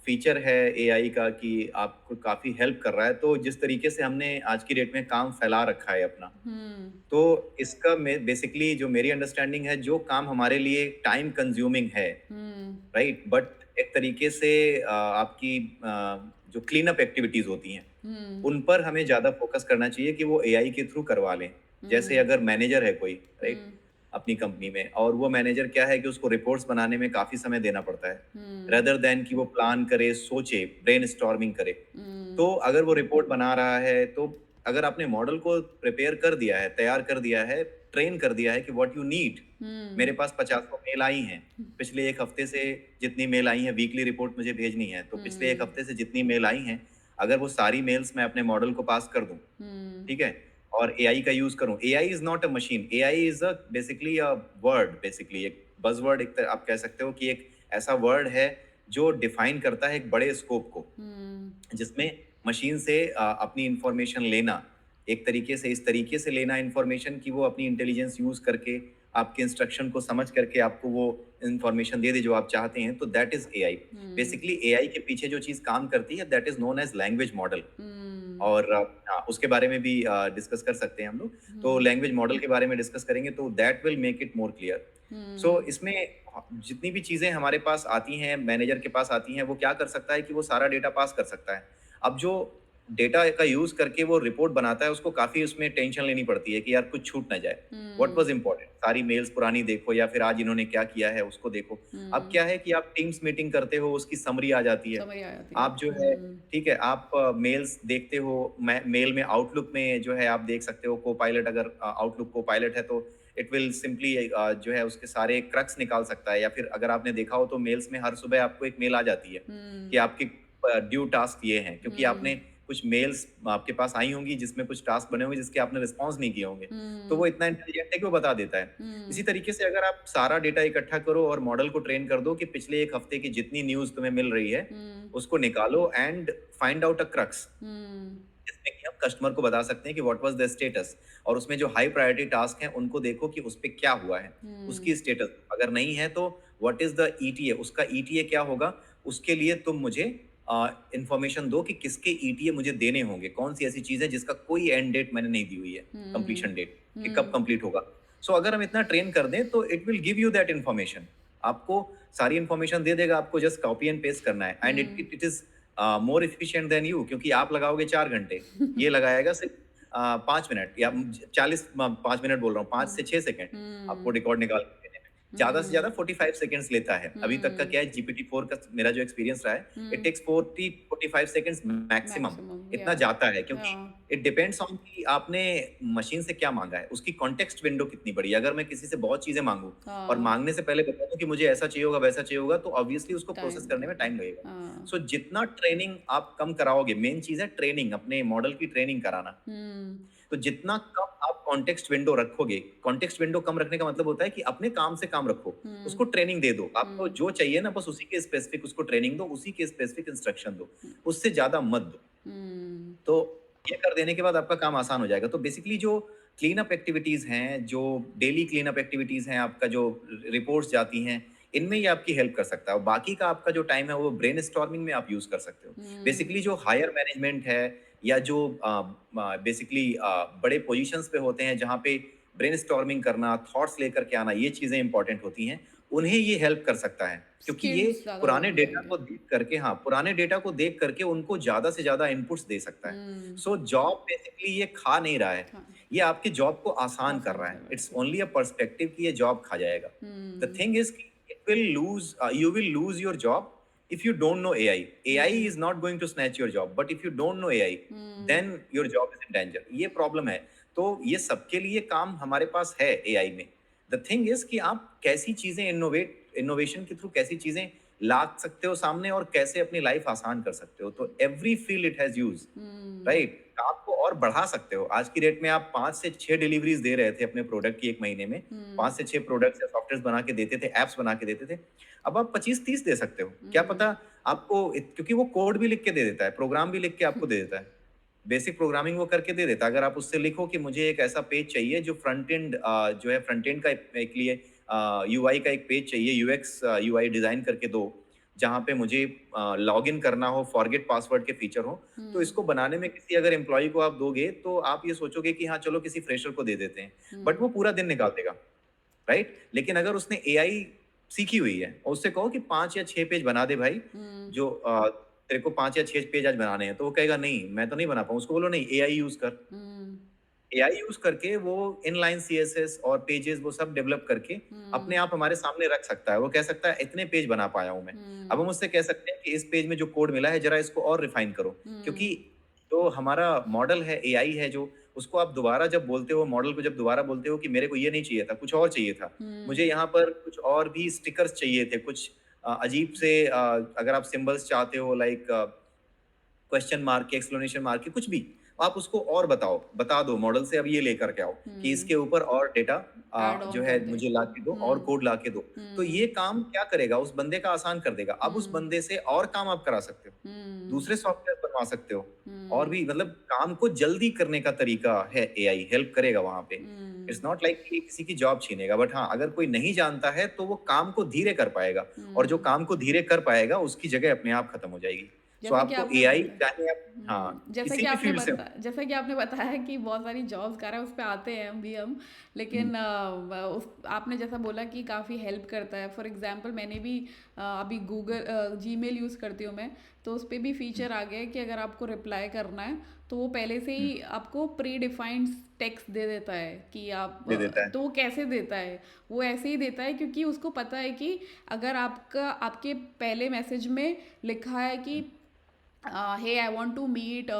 फीचर है एआई का, कि आपको काफी हेल्प कर रहा है। तो जिस तरीके से हमने आज की डेट में काम फैला रखा है अपना, हम्म तो इसका बेसिकली जो मेरी अंडरस्टैंडिंग है, जो काम हमारे लिए टाइम कंज्यूमिंग है, हम्म राइट, बट एक तरीके से आपकी जो क्लीन अप एक्टिविटीज होती हैं, हम्म उन पर हमें ज्यादा फोकस करना चाहिए कि वो एआई के थ्रू करवा लें। जैसे हम्म अगर मैनेजर है कोई, राइट, हम्म अपनी कंपनी में, और वो मैनेजर क्या है कि उसको रिपोर्ट्स बनाने में काफी समय देना पड़ता है, हम्म रेदर देन कि वो प्लान करे, सोचे, ब्रेन स्टॉर्मिंग करे। हम्म तो अगर वो रिपोर्ट बना रहा है, तो अगर आपने मॉडल को प्रिपेयर कर दिया है, तैयार कर दिया है, ट्रेन कर दिया है कि व्हाट यू नीड। हम्म मेरे पास 50 मेल आई हैं, पिछले एक हफ्ते से जितनी मेल आई हैं, वीकली रिपोर्ट मुझे भेजनी है, तो पिछले एक हम्म हफ्ते से जितनी मेल आई हैं, अगर वो सारी मेल्स मैं अपने मॉडल को पास कर दूं, हम्म ठीक है, और एआई का यूज करूं। AI is not a machine, AI is a basically a word, basically एक बजवर्ड, आप कह सकते हो कि एक ऐसा वर्ड है जो डिफाइन करता है एक बड़े स्कोप को, हम्म जिसमें मशीन से अपनी इंफॉर्मेशन लेना, एक तरीके से इस तरीके से लेना इंफॉर्मेशन कि वो अपनी इंटेलिजेंस यूज करके आपके इंस्ट्रक्शन को समझ करके आपको वो इंफॉर्मेशन दे दे जो आप चाहते हैं, तो that is AI. Hmm basically AI के पीछे जो चीज काम करती है, that is known as language model. Hmm और उसके बारे में भी डिस्कस कर सकते हैं हम लोग। तो हम्म लैंग्वेज मॉडल के बारे में डिस्कस करेंगे, तो that will make it more clear. So इसमें जितनी भी चीजें हमारे पास आती हैं, मैनेजर के पास आती हैं, वो क्या कर सकता है कि वो सारा डेटा पास कर सकता है। अब जो डेटा का यूज करके वो रिपोर्ट बनाता है, उसको काफी उसमें टेंशन लेनी पड़ती है कि यार कुछ छूट ना जाए। व्हाट वाज इंपॉर्टेंट, सारी मेल्स पुरानी देखो, या फिर आज इन्होंने क्या किया है उसको देखो। अब हम्म क्या है कि आप टीम्स मीटिंग करते हो, उसकी समरी आ जाती है। समझ आ जाती है। आप जो है, ठीक है, आप मेल्स देखते हो, मेल में आउटलुक में जो है आप देख सकते हो, को पायलट, अगर आउटलुक को पायलट है तो इट विल सिंपली जो है उसके सारे क्रक्स निकाल सकता है। या फिर अगर आपने देखा हो तो मेल्स में हर सुबह आपको एक मेल आ जाती है कि आपकी ड्यू टास्क ये हैं, क्योंकि आपने कुछ मेल्स आपके पास आई होंगी जिसमें कुछ टास्क बने होंगे जिसके आपने रिस्पॉन्स नहीं किए होंगे, तो वो इतना इंटेलिजेंट है कि वो बता देता है। इसी तरीके से अगर आप सारा डेटा इकट्ठा करो और मॉडल को ट्रेन कर दो कि पिछले एक हफ्ते की जितनी न्यूज तुम्हें मिल रही है उसको निकालो and find out a crux, जिसमें कि हम कस्टमर को बता सकते हैं कि व्हाट वाज द स्टेटस, और उसमें जो हाई प्रायोरिटी टास्क हैं उनको देखो कि उस पे क्या हुआ है, उसकी स्टेटस अगर नहीं है तो व्हाट इज द ईटीए, उसका ईटीए क्या होगा, उसके लिए तुम मुझे इंफॉर्मेशन दो कि किसके ईटीए मुझे देने होंगे, कौन सी ऐसी चीज है जिसका कोई एंड डेट मैंने नहीं दी हुई है, कंप्लीशन डेट कि कब कंप्लीट होगा। सो अगर हम इतना ट्रेन कर दें तो it will give you that information, आपको सारी इन्फॉर्मेशन दे देगा, आपको जस्ट कॉपी एंड पेस्ट करना है and it is more efficient then you, क्योंकि आप लगाओगे 4 घंटे, ये लगाएगा सिर्फ 5 मिनट या 5 मिनट बोल रहा हूँ, 5 से 6 सेकंड आपको रिकॉर्ड निकाल के देने में, ज्यादा से ज्यादा 45 सेकंड्स लेता है। अभी तक का क्या है, GPT-4 का मेरा जो एक्सपीरियंस रहा है, it takes 40-45 seconds maximum, maximum इतना जाता है, क्योंकि इट डिपेंड्स ऑन कि आपने मशीन से क्या मांगा है, उसकी कॉन्टेक्स्ट विंडो कितनी बड़ी है। अगर मैं किसी से बहुत चीजें मांगू और मांगने से पहले बता दूं कि मुझे ऐसा चाहिए होगा वैसा चाहिए होगा, तो ऑब्वियसली उसको प्रोसेस करने में टाइम लगेगा। सो जितना ट्रेनिंग आप कम कराओगे, मेन चीज है ट्रेनिंग, अपने मॉडल की ट्रेनिंग कराना, तो जितना कम आप कॉन्टेक्स्ट विंडो रखोगे, कॉन्टेक्स्ट विंडो कम रखने का मतलब होता है कि अपने काम से काम रखो, उसको ट्रेनिंग दे दो, आपको जो चाहिए ना बस उसी के स्पेसिफिक उसको ट्रेनिंग दो, उसी के स्पेसिफिक इंस्ट्रक्शन दो, उससे ज्यादा मत दो। तो ये कर देने के बाद आपका काम आसान हो जाएगा। तो बेसिकली जो क्लीन अप एक्टिविटीज हैं, जो डेली क्लीन अप एक्टिविटीज हैं, आपका जो रिपोर्ट्स जाती हैं, इनमें ये आपकी हेल्प कर सकता है, और बाकी का आपका जो टाइम है वो ब्रेन स्टॉर्मिंग में आप यूज कर सकते हो। बेसिकली जो हायर मैनेजमेंट है या जो बेसिकली बड़े पोजीशंस पे होते हैं जहाँ पे ब्रेन स्टॉर्मिंग करना, थॉट्स लेकर के आना, ये चीजें इंपॉर्टेंट होती हैं, उन्हें ये हेल्प कर सकता है, क्योंकि ये स्किल्स ज्यादा पुराने बन डेटा जाएंगे। को देख करके, हाँ पुराने डेटा को देख करके उनको ज्यादा से ज्यादा इनपुट्स दे सकता है। सो जॉब बेसिकली ये खा नहीं रहा है, हाँ, ये आपकी जॉब को आसान कर आसान रहा कर है। रहा है, इट्स सही। ओनली अ पर्सपेक्टिव कि ये जॉब खा जाएगा। The thing is you will lose your job if you don't know AI. AI is not going to snatch your job, but if you don't know AI, then your job is in danger. ये problem है। तो ये सबके लिए काम हमारे पास है AI में। द थिंग इज कि आप कैसी चीजें इनोवेशन के थ्रू कैसी चीजें ला सकते हो सामने, और कैसे अपनी लाइफ आसान कर सकते हो। तो every field it has use, right. काम को और बढ़ा सकते हो। आज की डेट में आप 5 से 6 डिलीवरीज दे रहे थे अपने प्रोडक्ट की एक महीने में, 5 से 6 प्रोडक्ट्स या सॉफ्टवेयर बना के देते थे, एप्स बना के देते थे। अब आप 25-30 दे सकते हो, क्या पता आपको, क्योंकि वो कोड भी लिख के दे देता है, प्रोग्राम भी लिख के आपको दे देता है, बेसिक प्रोग्रामिंग वो करके दे देता है। अगर आप उससे लिखो कि मुझे एक ऐसा पेज चाहिए जो फ्रंट एंड जो है फ्रंट एंड का एक लिए यूआई का एक पेज चाहिए, यूएक्स यूआई डिजाइन करके दो, जहाँ पे मुझे लॉग इन करना हो, फॉरगेट पासवर्ड के फीचर हो, तो इसको बनाने में किसी अगर एम्प्लॉय को आप दोगे तो आप ये सोचोगे कि हाँ चलो किसी फ्रेशर को दे देते हैं, बट वो पूरा दिन निकाल देगा, राइट। लेकिन अगर उसने एआई सीखी हुई है और उससे कहो कि 5 या 6 पेज बना दे भाई, जो तेरे को 5 या 6 पेज आज बनाने हैं, तो वो कहेगा नहीं मैं तो नहीं बना पाऊँ। उसको बोलो नहीं, एआई यूज कर, एआई यूज करके वो इनलाइन सीएसएस और पेजेस वो सब डेवलप करके अपने आप हमारे सामने रख सकता है। वो कह सकता है इतने पेज बना पाया हूं मैं। अब हम उससे कह सकते हैं कि इस पेज में जो कोड मिला है जरा इसको और रिफाइन करो, क्योंकि जो हमारा मॉडल है, एआई है, जो उसको आप दोबारा जब बोलते हो, मॉडल को जब दोबारा बोलते हो कि मेरे को ये नहीं चाहिए था, कुछ और चाहिए था, मुझे यहाँ पर कुछ और भी स्टिकर्स चाहिए थे, कुछ अजीब से अगर आप सिंबल्स चाहते हो, लाइक क्वेश्चन मार्क के, एक्सप्लेनेशन मार्क के, कुछ भी आप उसको और बता दो मॉडल से, अब ये लेकर के आओ कि इसके ऊपर और डेटा ऐड ऑन जो कर है दे। मुझे ला के दो और कोड ला के दो। तो ये काम क्या करेगा, उस बंदे का आसान कर देगा। अब उस बंदे से और काम आप करा सकते हो, दूसरे सॉफ्टवेयर बनवा सकते हो, और भी मतलब काम को जल्दी करने का तरीका है, एआई हेल्प करेगा वहां पे। इट्स नॉट लाइक कि किसी की जॉब छीनेगा, बट हाँ अगर कोई नहीं जानता है तो वो काम को धीरे कर पाएगा, और जो काम को धीरे कर पाएगा उसकी जगह अपने आप खत्म हो जाएगी। सो जैसा कि आपको आपने एआई बताया, चाहे आप, हाँ किसी भी फील्ड से हो। जैसा कि आपने बताया कि बहुत सारी जॉब्स कर रहा है, उस पे आते हैं हम, लेकिन आपने जैसा बोला कि काफ़ी हेल्प करता है। फॉर एग्जांपल मैंने भी अभी गूगल जीमेल यूज़ करती हूँ मैं, तो उस पर भी फीचर आ गया है कि अगर आपको रिप्लाई करना है तो वो पहले से ही आपको प्री डिफाइंड टेक्स्ट दे देता है कि आप, दे देता है। तो वो कैसे देता है, वो ऐसे ही देता है क्योंकि उसको पता है कि अगर आपके पहले मैसेज में लिखा है कि hey I want to meet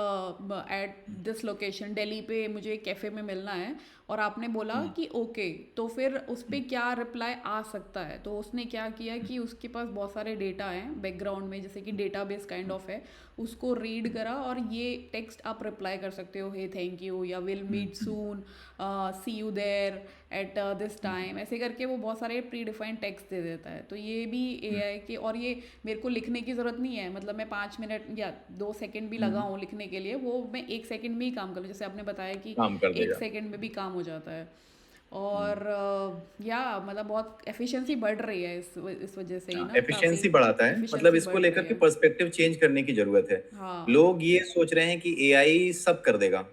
at this location, Delhi पे मुझे कैफ़े में मिलना है, और आपने बोला कि ओके, तो फिर उस पर क्या रिप्लाई आ सकता है। तो उसने क्या किया कि उसके पास बहुत सारे डेटा हैं बैकग्राउंड में, जैसे कि डेटाबेस काइंड ऑफ है, उसको रीड करा और ये टेक्स्ट आप रिप्लाई कर सकते हो, हे थैंक यू, या will meet soon, see you there at this time, ऐसे करके वो बहुत सारे प्री डिफाइंड टेक्स्ट दे देता है। तो ये भी एआई के, और ये मेरे को लिखने की ज़रूरत नहीं है, मतलब मैं 5 मिनट या 2 सेकंड भी लगाऊं लिखने के लिए, वो मैं 1 सेकंड में ही काम कर लूँ, जैसे आपने बताया कि काम कर एक देगा। सेकंड में भी काम हो जाता है। और या मतलब बहुत एफिशिएंसी बढ़ रही है इस वजह से ही ना, काफ़ी एफिशिएंसी बढ़ाता है, मतलब एफिशिएंसी इसको बढ़ लेकर रही के है। पर्सपेक्टिव चेंज करने की जरूरत है। हाँ। लोग ये सोच रहे हैं कि एआई सब कर देगा।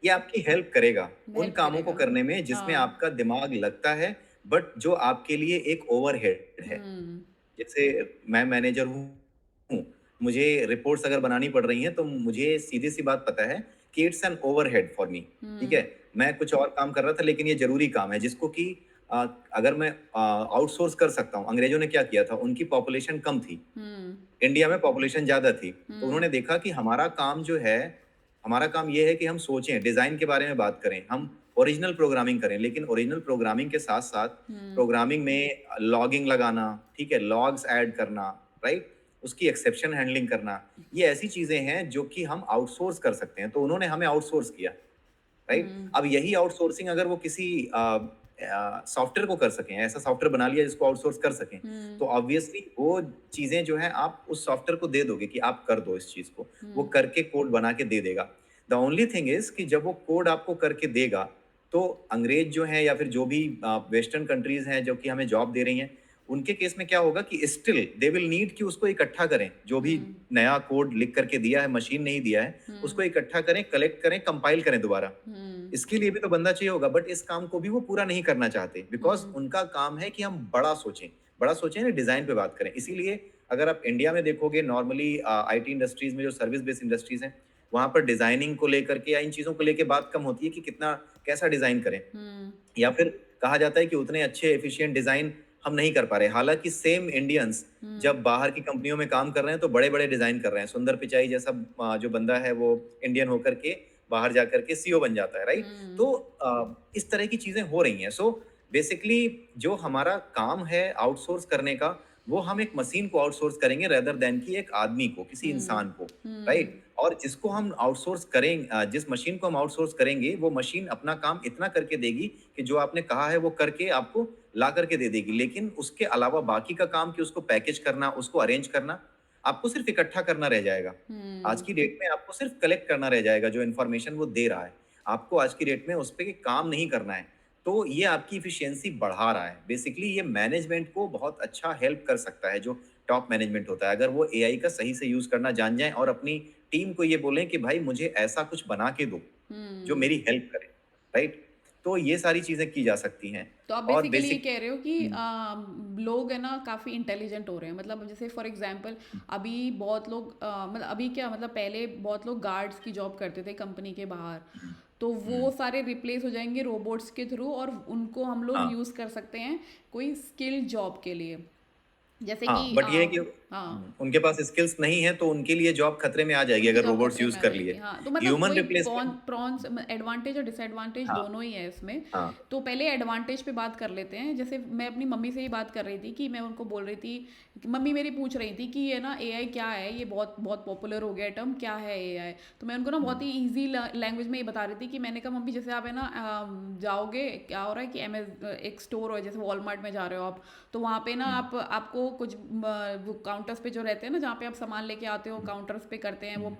ये आपकी हेल्प करेगा उन हेल्प कामों को करेगा। करने में जिसमें हाँ। आपका दिमाग लगता है, बट जो आपके लिए एक ओवरहेड है। जैसे मैं मैनेजर हूँ, मुझे रिपोर्ट्स अगर बनानी पड़ रही हैं तो मुझे सीधी सी बात पता है कि it's an overhead for me. ठीक है, मैं कुछ और काम कर रहा था लेकिन ये जरूरी काम है जिसको कि अगर मैं आउटसोर्स कर सकता हूँ। अंग्रेजों ने क्या किया था, उनकी पॉपुलेशन कम थी, इंडिया में पॉपुलेशन ज्यादा थी, तो उन्होंने देखा कि हमारा काम जो है, हमारा काम ये है कि हम सोचें, डिजाइन के बारे में बात करें, हम ओरिजिनल प्रोग्रामिंग करें, लेकिन ओरिजिनल प्रोग्रामिंग के साथ साथ प्रोग्रामिंग में लॉगिंग लगाना, ठीक है, लॉग्स ऐड करना, राइट, उसकी एक्सेप्शन हैंडलिंग करना, ये ऐसी चीजें हैं जो कि हम आउटसोर्स कर सकते हैं। तो उन्होंने हमें आउटसोर्स किया, राइट। अब यही आउटसोर्सिंग अगर वो किसी सॉफ्टवेयर को कर सकें, ऐसा सॉफ्टवेयर बना लिया जिसको आउटसोर्स कर सकें, तो ऑब्वियसली वो चीजें जो है आप उस सॉफ्टवेयर को दे दोगे कि आप कर दो इस चीज को, वो करके कोड बना के दे देगा। द ओनली थिंग इज कि जब वो कोड आपको करके देगा, तो अंग्रेज जो है या फिर जो भी वेस्टर्न कंट्रीज हैं जो कि हमें जॉब दे रही हैं, उनके केस में क्या होगा कि स्टिल दे विल नीड कि उसको इकट्ठा करें, जो भी नया कोड लिख करके दिया है, मशीन नहीं दिया है, उसको इकट्ठा करें, कलेक्ट करें, कंपाइल करें दोबारा। इसके लिए भी तो बंदा चाहिए होगा, बट इस काम को भी वो पूरा नहीं करना चाहते, बिकॉज उनका काम है कि हम बड़ा सोचें, बड़ा सोचें ना, डिजाइन पे बात करें। इसीलिए अगर आप इंडिया में देखोगे, नॉर्मली आईटी इंडस्ट्रीज में जो सर्विस बेस्ड इंडस्ट्रीज हैं, वहां पर डिजाइनिंग को लेकर के या इन चीजों को लेकर बात कम होती है कि कितना कैसा डिजाइन करें, या फिर कहा जाता है कि उतने अच्छे एफिशिएंट डिजाइन हम नहीं कर पा रहे। हालांकि सेम इंडियंस जब बाहर की कंपनियों में काम कर रहे हैं तो बड़े बड़े डिजाइन कर रहे हैं। सुंदर पिचाई जैसा जो बंदा है वो इंडियन होकर के बाहर जाकर के सीईओ बन जाता है, राइट। तो इस तरह की चीजें हो रही हैं। सो बेसिकली जो हमारा काम है आउटसोर्स करने का, वो हम एक मशीन को आउटसोर्स करेंगे रेदर देन कि एक आदमी को, किसी इंसान को, राइट। और जिसको हम आउटसोर्स करेंगे, जिस मशीन को हम आउटसोर्स करेंगे, वो मशीन अपना काम इतना करके देगी कि जो आपने कहा है वो करके आपको ला करके दे देगी। लेकिन उसके अलावा बाकी का काम कि उसको पैकेज करना, उसको अरेंज करना, आपको सिर्फ इकट्ठा करना रह जाएगा। आज की डेट में आपको सिर्फ कलेक्ट करना रह जाएगा जो इन्फॉर्मेशन वो दे रहा है। आपको आज की डेट में उस पर काम नहीं करना है। तो ये आपकी इफिशियंसी बढ़ा रहा है। बेसिकली ये मैनेजमेंट को बहुत अच्छा हेल्प कर सकता है, जो टॉप मैनेजमेंट होता है, अगर वो एआई का सही से यूज करना जान जाए और अपनी टीम को ये बोलें कि भाई मुझे ऐसा कुछ बना के दो जो मेरी हेल्प करे, राइट। तो ये सारी चीजें की जा सकती हैं। तो आप और बेसिकली ये बेसिक कह रहे हो कि लोग है ना काफ़ी इंटेलिजेंट हो रहे हैं, मतलब जैसे फॉर एग्जांपल अभी बहुत लोग मतलब अभी क्या, मतलब पहले बहुत लोग गार्ड्स की जॉब करते थे कंपनी के बाहर, तो वो सारे रिप्लेस हो जाएंगे रोबोट्स के थ्रू, और उनको हम लोग हाँ यूज़ कर सकते हैं कोई स्किल जॉब के लिए, जैसे कि हाँ, बट ये है कि हाँ, उनके पास स्किल्स नहीं है तो उनके लिए जॉब खतरे में आ जाएगी उनकी अगर जॉब रोबोट्स खतरे यूज में आ कर जाएगी। लिए। हाँ, तो मतलब ह्यूमन वही रिप्लेसमेंट। प्रॉन्स एडवांटेज और डिसएडवांटेज हाँ दोनों ही है इसमें। हाँ तो पहले एडवांटेज पे बात कर लेते हैं। जैसे मैं अपनी मम्मी से ही बात कर रही थी कि मैं उनको बोल रही थी कि मम्मी मेरी पूछ रही थी कि ये ना एआई क्या है, ये बहुत बहुत पॉपुलर हो गया टर्म, क्या है एआई। तो मैं उनको ना बहुत ही ईजी लैंग्वेज में ये बता रही थी कि मैंने कहा मम्मी, जैसे आप है ना जाओगे, क्या हो रहा है कि एक स्टोर हो, जैसे वॉलमार्ट में जा रहे हो आप, तो वहाँ पे ना आपको कुछ काउंटर्स पे जो रहते हैं ना, जहाँ पे आप सामान लेके आते हो, काउंटर्स पे करते हैं वो,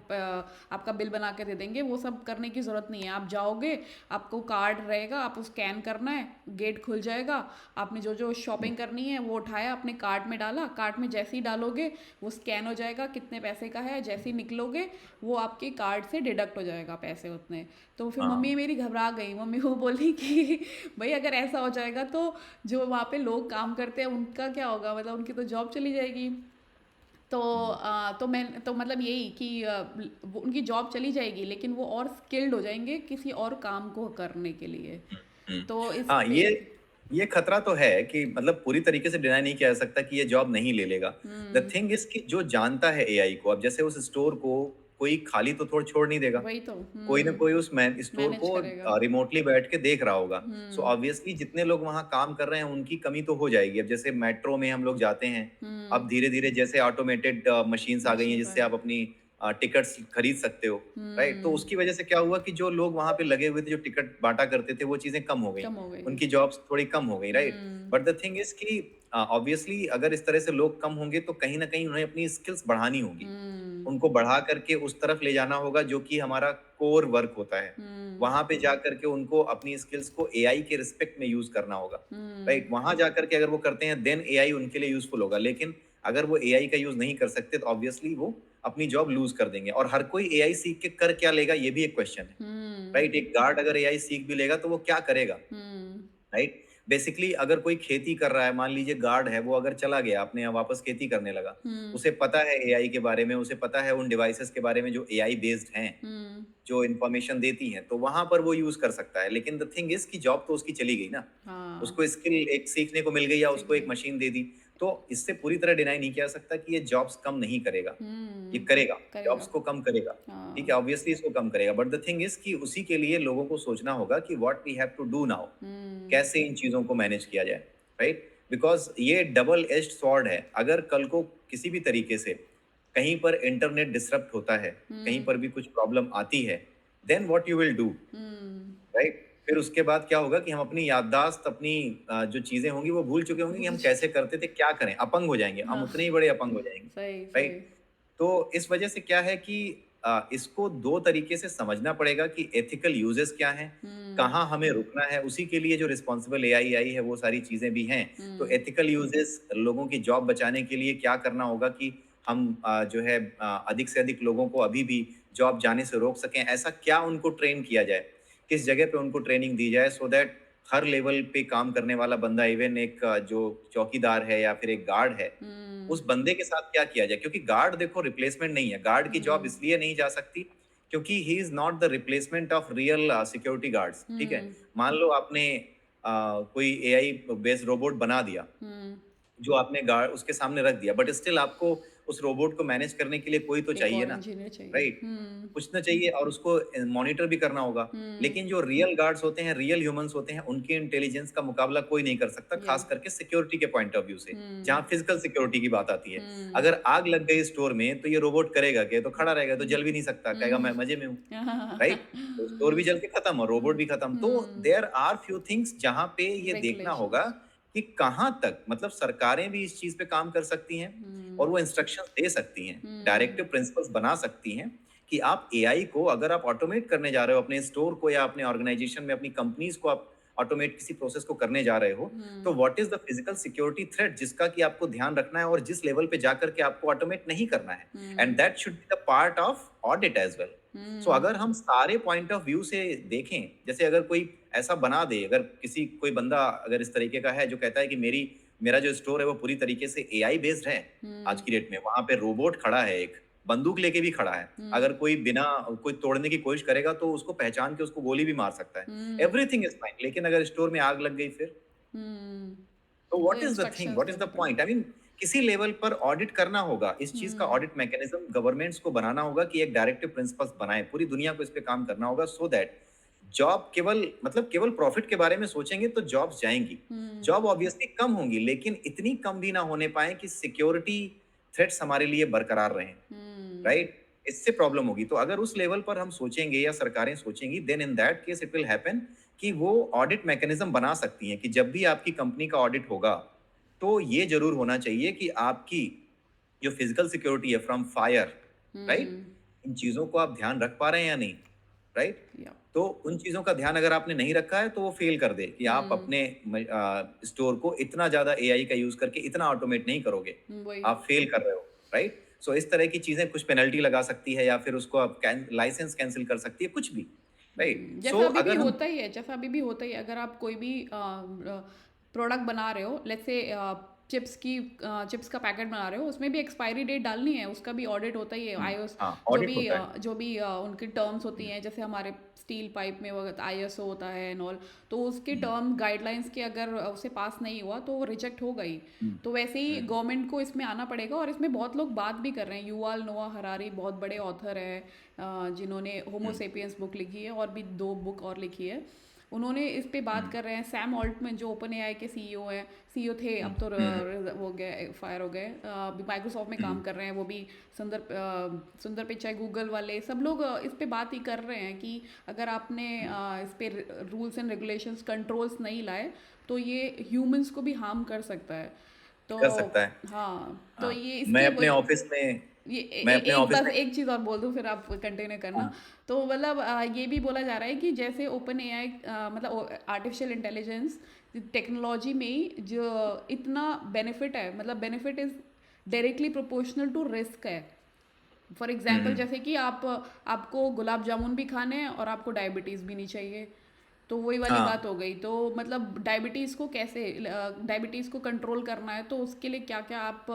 आपका बिल बना के दे देंगे। वो सब करने की ज़रूरत नहीं है। आप जाओगे, आपको कार्ड रहेगा, आपको स्कैन करना है, गेट खुल जाएगा, आपने जो जो शॉपिंग करनी है वो उठाया, अपने कार्ट में डाला, कार्ट में जैसे ही डालोगे वो स्कैन हो जाएगा, कितने पैसे का है, जैसे ही निकलोगे वो आपके कार्ड से डिडक्ट हो जाएगा पैसे उतने। तो फिर मम्मी हाँ मेरी घबरा गई। मम्मी वो बोली कि भाई अगर ऐसा हो जाएगा तो जो वहाँ पे लोग काम करते हैं उनका क्या होगा, मतलब उनकी तो जॉब चली जाएगी। तो तो मतलब यही कि उनकी जॉब चली जाएगी, लेकिन वो और स्किल्ड हो जाएंगे किसी और काम को करने के लिए। हम्म। तो इस हाँ, पे ये खतरा तो है कि मतलब पूरी तरीके से डिनाई नहीं किया जा सकता कि ये जॉब नहीं ले लेगा। द थिंग इज कि जो जानता है एआई को, अब जैसे उस स्टोर को कोई खाली तो थोड़ा छोड़ नहीं देगा, वही तो। कोई ना कोई उस स्टोर मैनेज को करेगा। रिमोटली बैठ के देख रहा होगा। सो हम्म। ऑब्वियसली जितने लोग वहां काम कर रहे हैं उनकी कमी तो हो जाएगी। अब जैसे मेट्रो में हम लोग जाते हैं, अब धीरे धीरे जैसे ऑटोमेटेड मशीन्स आ गई हैं मशीन जिससे पर। आप अपनी टिकट्स खरीद सकते हो, राइट? तो उसकी वजह से क्या हुआ कि जो लोग वहां पे लगे हुए थे, जो टिकट बांटा करते थे, वो चीजें कम हो गई, कम हो गई। उनकी जॉब्स थोड़ी कम हो गई, right? Hmm. But the thing is कि ऑब्वियसली अगर इस तरह से लोग कम होंगे तो कहीं ना कहीं उन्हें अपनी स्किल्स बढ़ानी होगी, हम्म। उनको बढ़ा करके उस तरफ ले जाना होगा जो कि हमारा कोर वर्क होता है। वहां पे जा करके उनको अपनी स्किल्स को एआई के रिस्पेक्ट में यूज करना होगा, राइट? वहां जा करके अगर वो करते हैं देन एआई उनके लिए यूजफुल होगा। लेकिन अगर वो एआई का यूज नहीं कर सकते तो ऑब्वियसली वो अपनी जॉब लूज कर देंगे। और हर कोई एआई सीख के कर क्या लेगा, ये भी एक क्वेश्चन है, राइट? एक गार्ड अगर एआई सीख भी लेगा तो वो क्या करेगा, राइट? बेसिकली अगर कोई खेती कर रहा है, मान लीजिए गार्ड है, वो अगर चला गया अपने यहाँ वापस खेती करने लगा, उसे पता है एआई के बारे में, उसे पता है उन डिवाइसेस के बारे में जो एआई बेस्ड हैं, जो इन्फॉर्मेशन देती हैं, तो वहां पर वो यूज कर सकता है। लेकिन द थिंग इज कि जॉब तो उसकी चली गई ना, उसको स्किल एक सीखने को मिल गई या उसको एक मशीन दे दी। तो इससे पूरी तरह डिनाई नहीं किया सकता कि ये जॉब्स कम नहीं करेगा, ये करेगा, जॉब्स को कम करेगा, ठीक है, ऑब्वियसली इसको कम करेगा। बट द थिंग इज कि उसी के लिए लोगों को सोचना होगा कि what we have to do now, कैसे इन चीजों को मैनेज किया जाए, राइट? बिकॉज ये डबल एज्ड स्वॉर्ड है। अगर कल को किसी भी तरीके से कहीं पर इंटरनेट डिसरप्ट होता है, कहीं पर भी कुछ प्रॉब्लम आती है, then what you will do, right? फिर उसके बाद क्या होगा कि हम अपनी याददाश्त, अपनी जो चीजें होंगी वो भूल चुके होंगे कि हम कैसे करते थे, क्या करें, अपंग हो जाएंगे, हम उतने ही बड़े अपंग हो जाएंगे, सही राइट? तो इस वजह से क्या है कि इसको दो तरीके से समझना पड़ेगा कि एथिकल यूजेस क्या हैं, कहाँ हमें रुकना है। उसी के लिए जो रिस्पॉन्सिबल एआई आई है वो सारी चीजें भी हैं। तो एथिकल यूजेस, लोगों की जॉब बचाने के लिए क्या करना होगा कि हम जो है अधिक से अधिक लोगों को अभी भी जॉब जाने से रोक सकें, ऐसा क्या उनको ट्रेन किया जाए, किस जगह पे उनको ट्रेनिंग दी जाए, सो दैट हर लेवल पे काम करने वाला बंदा, इवन एक जो चौकीदार है या फिर एक गार्ड है, उस बंदे के साथ क्या किया जाए। क्योंकि गार्ड देखो रिप्लेसमेंट नहीं है, गार्ड की जॉब इसलिए नहीं जा सकती क्योंकि he is not the replacement of real security guards, ठीक है? मान लो आपने कोई एआई बेस्ड रोबोट बना दिया जो आपने गार्ड उसके सामने रख दिया, बट स्टिल आपको उस रोबोट को मैनेज करने के लिए कोई तो एक चाहिए और ना, इंजीनियर चाहिए। राइट? कुछ ना चाहिए और उसको मॉनिटर भी करना होगा। लेकिन जो रियल गार्ड्स होते हैं, रियल ह्यूमंस होते हैं, उनके इंटेलिजेंस का मुकाबला कोई नहीं कर सकता, खास करके सिक्योरिटी के पॉइंट ऑफ व्यू से, जहाँ फिजिकल सिक्योरिटी की बात आती है। अगर आग लग गई स्टोर में तो ये रोबोट करेगा क्या? तो खड़ा रहेगा, तो जल भी नहीं सकता, कहेगा मैं मजे में हूँ, राइट? तो स्टोर भी जल के खत्म और रोबोट भी खत्म। तो देयर आर फ्यू थिंग्स जहाँ पे ये देखना होगा कि कहाँ तक, मतलब सरकारें भी इस चीज पे काम कर सकती हैं और वो इंस्ट्रक्शंस दे सकती हैं, डायरेक्टिव प्रिंसिपल्स बना सकती हैं कि आप एआई को अगर आप ऑटोमेट करने जा रहे हो अपने स्टोर को या अपने ऑर्गेनाइजेशन में, अपनी कंपनीज को आप ऑटोमेट किसी प्रोसेस को करने जा रहे हो, तो what is the physical security threat जिसका कि आपको ध्यान रखना है और जिस लेवल पे जाकर के आपको ऑटोमेट नहीं करना है, and that should be the part of audit as well. So अगर हम सारे पॉइंट ऑफ व्यू से देखें, जैसे अगर कोई ऐसा बना दे, अगर कोई बंदा अगर इस तरीके का है जो कहता है कि मेरा जो स्टोर है वो पूरी तरीके से एआई बेस्ड है, आज की डेट में वहां पे रोबोट खड़ा है, एक बंदूक लेके भी खड़ा है, अगर कोई तोड़ने की कोशिश करेगा तो उसको पहचान के उसको गोली भी मार सकता है, एवरीथिंग इज फाइन। लेकिन अगर स्टोर में आग लग गई फिर, तो what is the thing, what is the point? I mean किसी लेवल पर ऑडिट करना होगा, इस चीज का ऑडिट मैकेनिज्म गवर्नमेंट्स को बनाना होगा कि एक डायरेक्टिव प्रिंसिपल्स बनाए, पूरी दुनिया को इस पे काम करना होगा, सो दैट जॉब केवल प्रॉफिट के बारे में सोचेंगे तो जॉब्स जाएंगी, जॉब ऑब्वियसली कम होंगी, लेकिन इतनी कम भी ना होने पाए कि सिक्योरिटी थ्रेट्स हमारे लिए बरकरार रहें, राइट? इससे प्रॉब्लम होगी। तो अगर उस लेवल पर हम सोचेंगे या सरकारें सोचेंगी, then in that case it will happen कि वो ऑडिट मैकेनिज्म बना सकती हैं कि जब भी आपकी कंपनी का ऑडिट होगा तो ये जरूर होना चाहिए कि आपकी जो फिजिकल सिक्योरिटी है फ्रॉम फायर, राइट, इन चीजों को आप ध्यान रख पा रहे हैं या नहीं, राइट? तो उन चीजों का ध्यान अगर आपने नहीं रखा है तो वो फेल कर दे कि आप अपने स्टोर को इतना ज्यादा एआई का यूज करके इतना ऑटोमेट नहीं करोगे, आप फेल कर रहे हो, राइट? सो इस तरह की चीजें, कुछ पेनल्टी लगा सकती है या फिर उसको आप लाइसेंस कैंसिल कर सकती है, कुछ भी, राइट? जैसा अभी भी होता ही है, जैसा अभी भी होता ही है, अगर आप कोई भी प्रोडक्ट बना रहे हो, लेट्स से चिप्स का पैकेट बना रहे हो, उसमें भी एक्सपायरी डेट डालनी है, उसका भी ऑडिट होता ही है। आईओएस जो भी उनकी टर्म्स होती हैं, जैसे हमारे स्टील पाइप में वो ISO होता है एंड ऑल, तो उसके टर्म गाइडलाइंस के अगर उसे पास नहीं हुआ तो वो रिजेक्ट हो गई। तो वैसे ही गवर्नमेंट को इसमें आना पड़ेगा, और इसमें बहुत लोग बात भी कर रहे हैं। युवाल नोआ हरारी बहुत बड़े ऑथर हैं, जिन्होंने होमो सेपियंस बुक लिखी है और भी 2 बुक और लिखी है। उन्होंने इस पे बात कर रहे हैं। सैम ऑल्टमैन जो ओपन एआई के सीईओ हैं, सीईओ थे, अब तो वो गए, फायर हो गए, माइक्रोसॉफ्ट में काम कर रहे हैं वो भी। सुंदर पिचाई, गूगल वाले सब लोग इस पे बात ही कर रहे हैं कि अगर आपने इस पे रूल्स एंड रेगुलेशंस कंट्रोल्स नहीं लाए तो ये ह्यूमंस को भी हार्म कर सकता है। तो कर सकता है। हाँ, तो हाँ, ये मैं इसके अपने ऑफिस में ये मैं अपने एक ऑफिस बस में एक चीज़ और बोल दूँ फिर आप कंटिन्यू करना। हाँ, तो मतलब ये भी बोला जा रहा है कि जैसे ओपन एआई, मतलब आर्टिफिशियल इंटेलिजेंस टेक्नोलॉजी में ही जो इतना बेनिफिट है, मतलब benefit is directly proportional to risk है। फॉर एग्जाम्पल जैसे कि आपको गुलाब जामुन भी खाने हैं और आपको डायबिटीज़ भी नहीं चाहिए, तो वही वाली बात हाँ, हो गई। तो मतलब डायबिटीज़ को कैसे, डायबिटीज़ को कंट्रोल करना है तो उसके लिए क्या क्या आप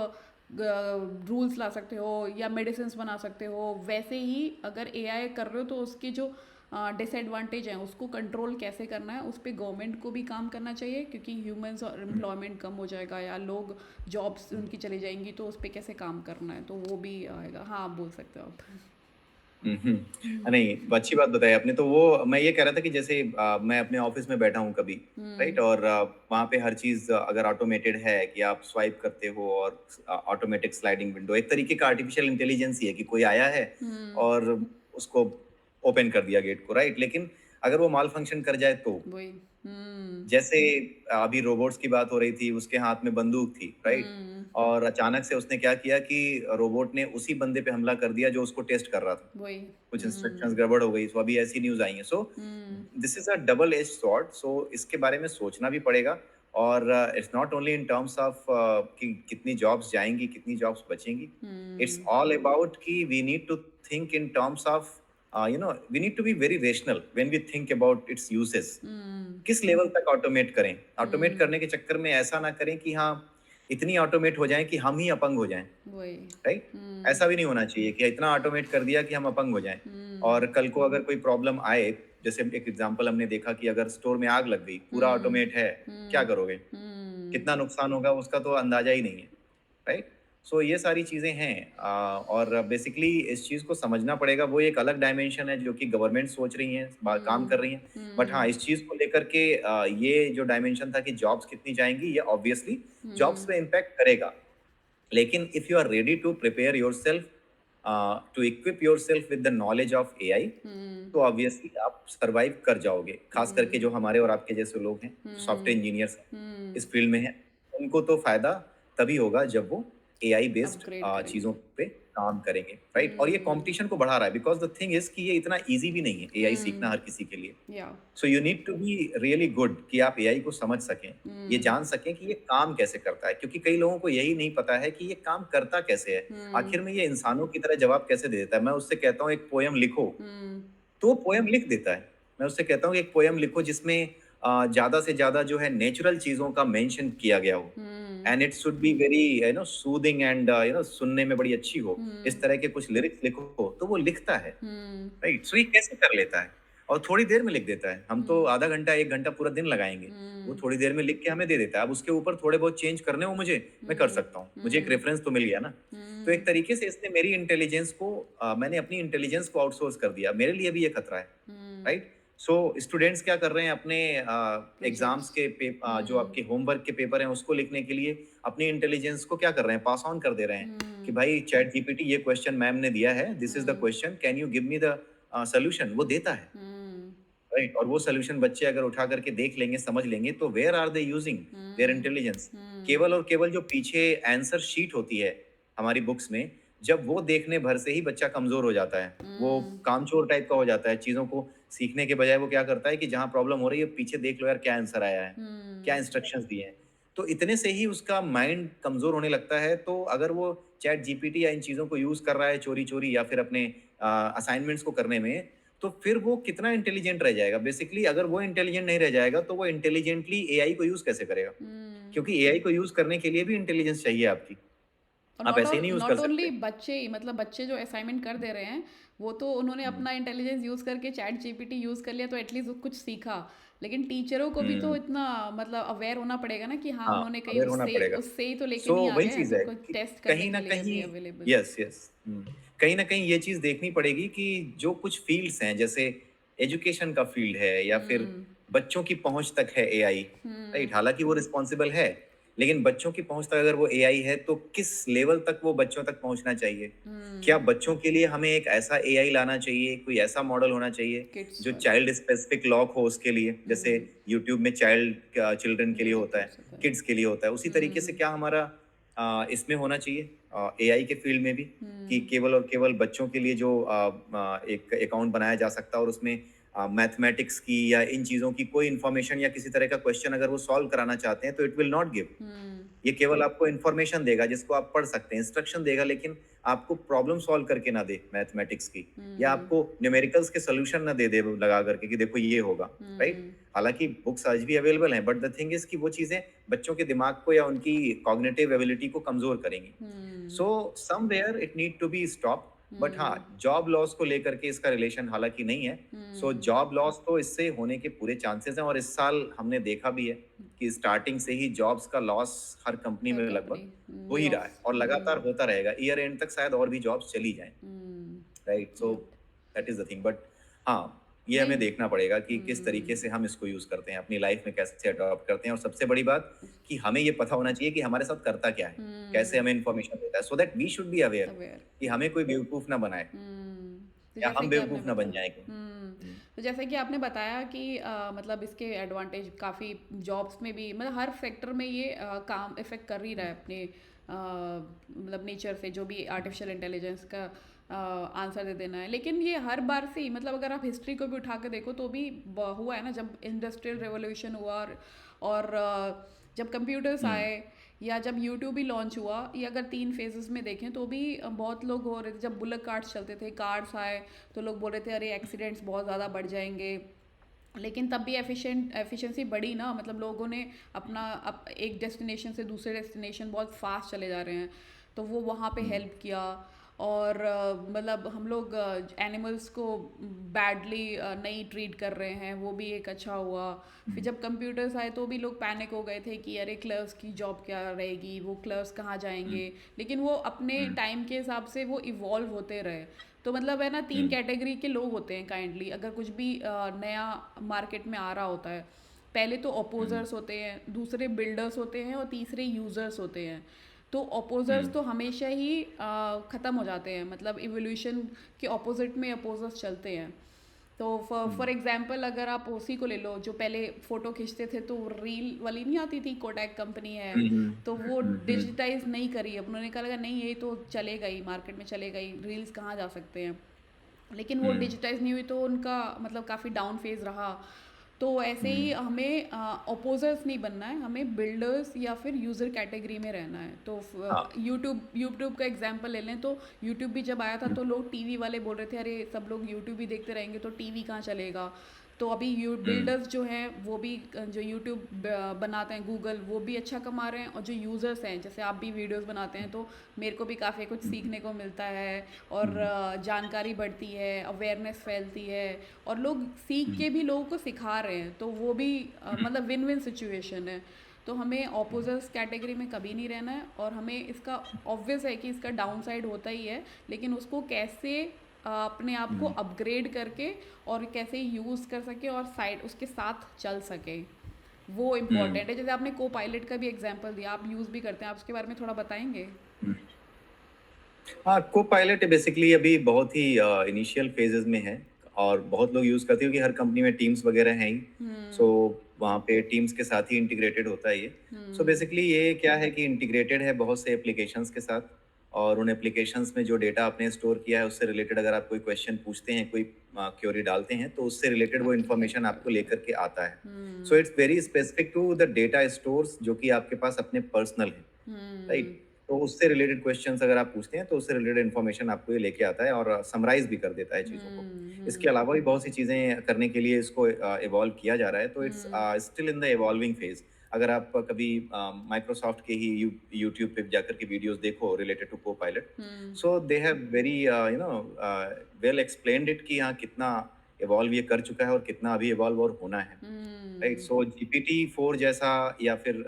रूल्स ला सकते हो या मेडिसिन बना सकते हो। वैसे ही अगर एआई कर रहे हो तो उसके जो डिसएडवांटेज हैं उसको कंट्रोल कैसे करना है, उस पर गवर्नमेंट को भी काम करना चाहिए, क्योंकि ह्यूमंस और एम्प्लॉयमेंट कम हो जाएगा या लोग जॉब्स उनकी चली जाएंगी, तो उस पर कैसे काम करना है, तो वो भी आएगा। हाँ, आप बोल सकते हो आप। नहीं, अच्छी बात बताई आपने। तो वो मैं ये कह रहा था कि जैसे मैं अपने ऑफिस में बैठा हूँ कभी, राइट, और वहाँ पे हर चीज अगर ऑटोमेटेड है कि आप स्वाइप करते हो, और ऑटोमेटिक स्लाइडिंग विंडो एक तरीके का आर्टिफिशियल इंटेलिजेंस ही है कि कोई आया है और उसको ओपन कर दिया गेट को, राइट। लेकिन अगर वो माल फंक्शन कर जाए तो, वही। हम्म। जैसे अभी रोबोट्स की बात हो रही थी, उसके हाथ में बंदूक थी, राइट, हम्म। और अचानक से उसने क्या किया कि रोबोट ने उसी बंदे पे हमला कर दिया जो उसको टेस्ट कर रहा था। वही। कुछ हम्म। इंस्ट्रक्शंस गड़बड़ हो गई, सो अभी ऐसी न्यूज आई है। So hmm. This is a double edge sword, so इसके बारे में सोचना भी पड़ेगा। और it's not only in terms of कि कितनी जॉब्स जाएंगी, कितनी जॉब्स बचेंगी। It's hmm. ऑल अबाउट कि we need to think in terms of we need to be very rational when we think about its usages. Hmm. किस level तक automate करें? Automate hmm. करने के चक्कर में ऐसा ना करें कि हाँ, इतनी ऑटोमेट हो जाए कि हम ही अपंग हो जाएं, वही। राइट। हम्म। ऐसा भी नहीं होना चाहिए कि इतना ऑटोमेट कर दिया कि हम अपंग हो जाएं। हम्म। और कल को अगर कोई प्रॉब्लम आए, जैसे एक एग्जांपल हमने देखा कि अगर स्टोर में आग लग गई, पूरा हम्म। ऑटोमेट है, क्या हम्म। करोगे? हम्म। कितना नुकसान होगा उसका तो अंदाजा ही नहीं है, राइट। सो ये सारी चीजें हैं, और बेसिकली इस चीज को समझना पड़ेगा। वो एक अलग डायमेंशन है जो कि गवर्नमेंट सोच रही है, काम कर रही है। बट हाँ, इस चीज को लेकर के ये जो डायमेंशन था कि जॉब्स कितनी जाएंगी, ये ऑब्वियसली जॉब्स पे इम्पैक्ट करेगा। लेकिन if you are ready to prepare yourself, to equip yourself with the knowledge of AI, hmm. तो ऑब्वियसली आप सरवाइव कर जाओगे। खास करके जो हमारे और आपके जैसे लोग हैं, हम्म। सॉफ्टवेयर इंजीनियर्स हैं, हम्म। इस फील्ड में हैं, उनको तो फायदा तभी होगा जब वो एआई बेस्ड अपग्रेड करेंगे। चीजों पे काम करेंगे, राइट। और ये हम्म। कंपटीशन को बढ़ा रहा है, बिकॉज द थिंग इज कि ये इतना इजी भी नहीं है एआई सीखना हर हम्म। किसी के लिए। या। So you need to be really good कि आप एआई को समझ सकें, ये हम्म। जान सकें कि ये काम कैसे करता है, क्योंकि कई लोगों को यही नहीं पता है कि ये काम करता कैसे है। हम्म। आखिर में ये इंसानों की तरह जवाब कैसे दे देता है। मैं उससे कहता हूँ एक पोयम लिखो, हम्म। तो वो पोयम लिख देता है। मैं उससे कहता हूँ एक पोयम लिखो जिसमें ज्यादा से ज्यादा जो है नेचुरल चीजों का मेंशन किया गया हो, hmm. And it should be very soothing and सुनने में बड़ी अच्छी हो। इस हम्म। तरह के कुछ लिरिक्स लिखो तो वो लिखता है, हम्म। राइट। सो ये कैसे कर लेता है, और थोड़ी देर में लिख देता है। हम तो हम्म। आधा घंटा, एक घंटा, पूरा दिन लगाएंगे, वो हम्म। थोड़ी देर में लिख के हमें दे देता है। अब उसके ऊपर थोड़े बहुत चेंज करने हो मुझे, मैं कर हम्म। सकता हूँ, मुझे एक हम्म। रेफरेंस तो मिल गया ना। तो एक हम्म। तरीके से इसने मेरी इंटेलिजेंस को, मैंने अपनी इंटेलिजेंस को आउटसोर्स कर दिया। मेरे लिए भी ये खतरा है, हम्म। राइट। सो स्टूडेंट्स क्या कर रहे हैं, अपने एग्जाम्स प्रोजेक्ट्स। के जो हम्म। आपके होमवर्क के पेपर हैं उसको लिखने के लिए अपनी इंटेलिजेंस को क्या कर रहे हैं, पास ऑन कर दे रहे हैं कि हम्म। भाई चैट जीपीटी, ये क्वेश्चन मैम ने दिया है, this is the hmm. Question, can you give me the solution. वो देता है, हम्म। राइट। और वो सोल्यूशन बच्चे अगर उठा करके देख लेंगे, समझ लेंगे, तो where are they using their hmm. Intelligence? Hmm. केवल और केवल जो पीछे आंसर शीट होती है हमारी बुक्स में, जब वो देखने भर से ही बच्चा कमजोर हो जाता है, वो हम्म। कामचोर टाइप का हो जाता है। चीजों को सीखने के बजाय वो क्या करता है कि जहां प्रॉब्लम हो रही है, पीछे देख लो यार क्या आंसर आया है, क्या हम्म। इंस्ट्रक्शंस दिए हैं। तो इतने से ही उसका माइंड कमजोर होने लगता है। तो अगर वो चैट जीपीटी या इन चीजों को यूज कर रहा है चोरी चोरी, या फिर अपने असाइनमेंट्स को करने में, तो फिर वो कितना इंटेलिजेंट रह जाएगा? बेसिकली अगर वो इंटेलिजेंट नहीं रह जाएगा तो वो इंटेलिजेंटली एआई को यूज कैसे करेगा? हम्म। क्योंकि एआई को यूज करने के लिए भी इंटेलिजेंस चाहिए आपकी, और आप ऐसे ही नहीं यूज कर नॉट ओनली सकते। बच्चे ही, मतलब बच्चे जो असाइनमेंट कर दे रहे हैं वो तो उन्होंने हम्म अपना इंटेलिजेंस यूज़ करके चैट जीपीटी यूज़ कर लिया तो एटलीस्ट कुछ सीखा। लेकिन टीचरों को भी तो हम्म, इतना मतलब अवेयर होना पड़ेगा ना कि हाँ हाँ, उन्होंने कहीं अवेयर होना पड़ेगा। उससे ही तो लेके सो नहीं आ वही गए, चीज तो है उनको कि टेस्ट करने कहीं के ना लिए भी कहीं, अवेलेबल। यस यस, कहीं ना कहीं ये चीज देखनी पड़ेगी कि जो कुछ फील्ड्स हैं, जैसे एजुकेशन का फील्ड है या फिर हम्म बच्चों की पहुंच तक है एआई, हम्म राइट, हालांकि वो रिस्पॉन्सिबल है, लेकिन बच्चों की पहुंच तक अगर वो एआई है तो किस लेवल तक वो बच्चों तक पहुंचना चाहिए? क्या हम्म बच्चों के लिए हमें एक ऐसा एआई लाना चाहिए, कोई ऐसा मॉडल होना चाहिए किड्स जो वाला। चाइल्ड स्पेसिफिक लॉक हो उसके लिए, जैसे हम्म यूट्यूब में चाइल्ड चिल्ड्रन के लिए होता है, यूट्यूब से किड्स के लिए होता है, उसी तरीके से हम्म क्या हमारा इसमें होना चाहिए एआई के फील्ड में भी, कि हम्म केवल और केवल बच्चों के लिए जो एक अकाउंट बनाया जा सकता है और उसमें मैथमेटिक्स की या इन चीज़ों की कोई इन्फॉर्मेशन या किसी तरह का क्वेश्चन अगर वो सॉल्व कराना चाहते हैं तो इट विल नॉट गिव। हम्म ये केवल आपको इन्फॉर्मेशन देगा जिसको आप पढ़ सकते हैं, इंस्ट्रक्शन देगा, लेकिन आपको प्रॉब्लम सॉल्व करके ना दे मैथमेटिक्स की, या हम्म आपको न्यूमेरिकल्स के सोल्यूशन ना दे दे लगा करके कि देखो ये होगा, राइट। हम्म हालांकि बुक्स आज भी अवेलेबल हैं, बट द थिंग इज कि वो चीजें बच्चों के दिमाग को या उनकी कॉग्निटिव एबिलिटी को कमजोर करेंगी। Hmm so somewhere it need to be stop. But हाँ, हम्म जॉब लॉस को लेकर के इसका रिलेशन हालांकि नहीं है। सो हम्म जॉब लॉस तो इससे होने के पूरे चांसेस हैं, और इस साल हमने देखा भी है कि स्टार्टिंग से ही जॉब्स का लॉस हर कंपनी हर में कंपनी लगभग हो ले ही रहा है ऑफ। और लगातार होता रहेगा, ईयर एंड तक शायद और भी जॉब्स चली जाएं, राइट। सो या that is the thing. But हाँ, ये हमें नहीं। देखना पड़ेगा कि किस तरीके हम्म से हम इसको यूज करते हैं, अपनी लाइफ में कैसे अडॉप्ट करते हैं, और सबसे बड़ी बात कि हमें ये पता होना चाहिए कि हमारे साथ करता क्या है, कैसे हम्म हमें इन्फॉर्मेशन देता है, so that we should be aware aware. कि हमें कोई बेवकूफ ना बनाए तो या जैसे हम कि आपने बेवकूफ ना बन बताया। जाए कहीं। तो जैसे कि आपने बताया कि मतलब इसके एडवांटेज काफ़ी जॉब्स में भी, मतलब हर सेक्टर में ये काम इफेक्ट कर ही रहा है अपने मतलब नेचर से, जो भी आर्टिफिशियल इंटेलिजेंस का आंसर दे देना है। लेकिन ये हर बार से ही, मतलब अगर आप हिस्ट्री को भी उठा के देखो तो भी हुआ है ना, जब इंडस्ट्रियल रेवोल्यूशन हुआ और जब कंप्यूटर्स हम्म आए या जब यूट्यूब भी लॉन्च हुआ, ये अगर 3 फेजेस में देखें तो भी बहुत लोग हो रहे थे। जब बुलेट कार्ड्स चलते थे, कार्स आए, तो लोग बोल रहे थे अरे एक्सीडेंट्स बहुत ज़्यादा बढ़ जाएंगे। लेकिन तब भी एफिशिएंसी बढ़ी ना, मतलब लोगों ने अपना एक डेस्टिनेशन से दूसरे डेस्टिनेशन बहुत फास्ट चले जा रहे हैं, तो वो वहाँ पे हम्म हेल्प किया। और मतलब हम लोग एनिमल्स को बैडली नहीं ट्रीट कर रहे हैं, वो भी एक अच्छा हुआ। फिर हम्म जब कंप्यूटर्स आए तो भी लोग पैनिक हो गए थे कि अरे क्लर्क्स की जॉब क्या रहेगी, वो क्लर्क्स कहाँ हम्म जाएंगे। लेकिन वो अपने हम्म टाइम के हिसाब से वो इवॉल्व होते रहे। तो मतलब है ना, 3 हम्म कैटेगरी के लोग होते हैं काइंडली, अगर कुछ भी नया मार्केट में आ रहा होता है। पहले तो हम्म अपोजर्स होते हैं, दूसरे बिल्डर्स होते हैं और तीसरे यूजर्स होते हैं। तो अपोजर्स हम्म तो हमेशा ही ख़त्म हो जाते हैं, मतलब इवोल्यूशन के ऑपोजिट में अपोजर्स चलते हैं। तो फॉर एग्जांपल अगर आप उसी को ले लो, जो पहले फ़ोटो खींचते थे तो रील वाली नहीं आती थी, कोडैक कंपनी है, तो वो डिजिटाइज नहीं करी। अब उन्होंने कहा लगा नहीं ये तो चलेगा ही, मार्केट में चलेगा ही, रील्स कहाँ जा सकते हैं। लेकिन वो हम्म डिजिटाइज नहीं हुई तो उनका मतलब काफ़ी डाउन फेज रहा। तो ऐसे ही हम्म हमें अपोजर्स नहीं बनना है, हमें बिल्डर्स या फिर यूज़र कैटेगरी में रहना है। तो हाँ यूट्यूब का एग्जांपल ले लें तो यूट्यूब भी जब आया था हम्म तो लोग टीवी वाले बोल रहे थे अरे सब लोग यूट्यूब ही देखते रहेंगे तो टीवी कहाँ चलेगा। तो अभी हम्म बिल्डर्स जो हैं वो भी जो यूट्यूब बनाते हैं, गूगल, वो भी अच्छा कमा रहे हैं। और जो यूज़र्स हैं, जैसे आप भी वीडियोस बनाते हैं तो मेरे को भी काफ़ी कुछ हम्म सीखने को मिलता है और हम्म जानकारी बढ़ती है, अवेयरनेस फैलती है और लोग सीख हम्म के भी लोगों को सिखा रहे हैं, तो वो भी हम्म मतलब विन विन सिचुएशन है। तो हमें ऑपोजर्स कैटेगरी में कभी नहीं रहना है और हमें इसका ऑब्वियस है कि इसका डाउन साइड होता ही है, लेकिन उसको कैसे अपने आप को हम्म अपग्रेड करके और कैसे यूज़ कर सके और साइड उसके साथ चल सके, वो हम्म इम्पॉर्टेंट है। जैसे आपने को पायलट का भी एग्जांपल दिया, आप यूज़ भी करते हैं, आप उसके बारे में थोड़ा बताएंगे। हम्म। हाँ, को पायलट बेसिकली अभी बहुत ही इनिशियल फेजेस में है, और बहुत लोग यूज करते हैं क्योंकि हर कंपनी में टीम्स वगैरह हैं ही। सो हम्म वहाँ पे टीम्स के साथ ही इंटीग्रेटेड होता है ये। सो हम्म बेसिकली ये क्या है कि इंटीग्रेटेड है बहुत से एप्लीकेशंस के साथ, और उन एप्लीकेशंस में जो डेटा आपने स्टोर किया है उससे रिलेटेड अगर आप कोई क्वेश्चन पूछते हैं, कोई क्वेरी डालते हैं, तो उससे रिलेटेड वो आपकी इन्फॉर्मेशन हेल्प आपको करता है। लेकर के आता है। So hmm it's very specific to the data stores जो कि आपके पास अपने पर्सनल है, हम्म राइट। तो उससे रिलेटेड क्वेश्चंस अगर आप पूछते हैं तो उससे रिलेटेड इन्फॉर्मेशन आपको ये लेके आता है और समराइज भी कर देता है चीज़ों को। इसके हम्म अलावा भी बहुत सी चीज़ें करने के लिए इसको इवॉल्व किया जा रहा है, तो it's hmm still in the evolving phase. अगर आप कभी माइक्रोसॉफ्ट के ही यूट्यूब पे जाकर के वीडियोस देखो related to Copilot, so they have very well explained it कि हाँ कितना इवॉल्व ये कर चुका है और कितना अभी इवॉल्व और होना है, राइट? सो जीपीटी 4 जैसा या फिर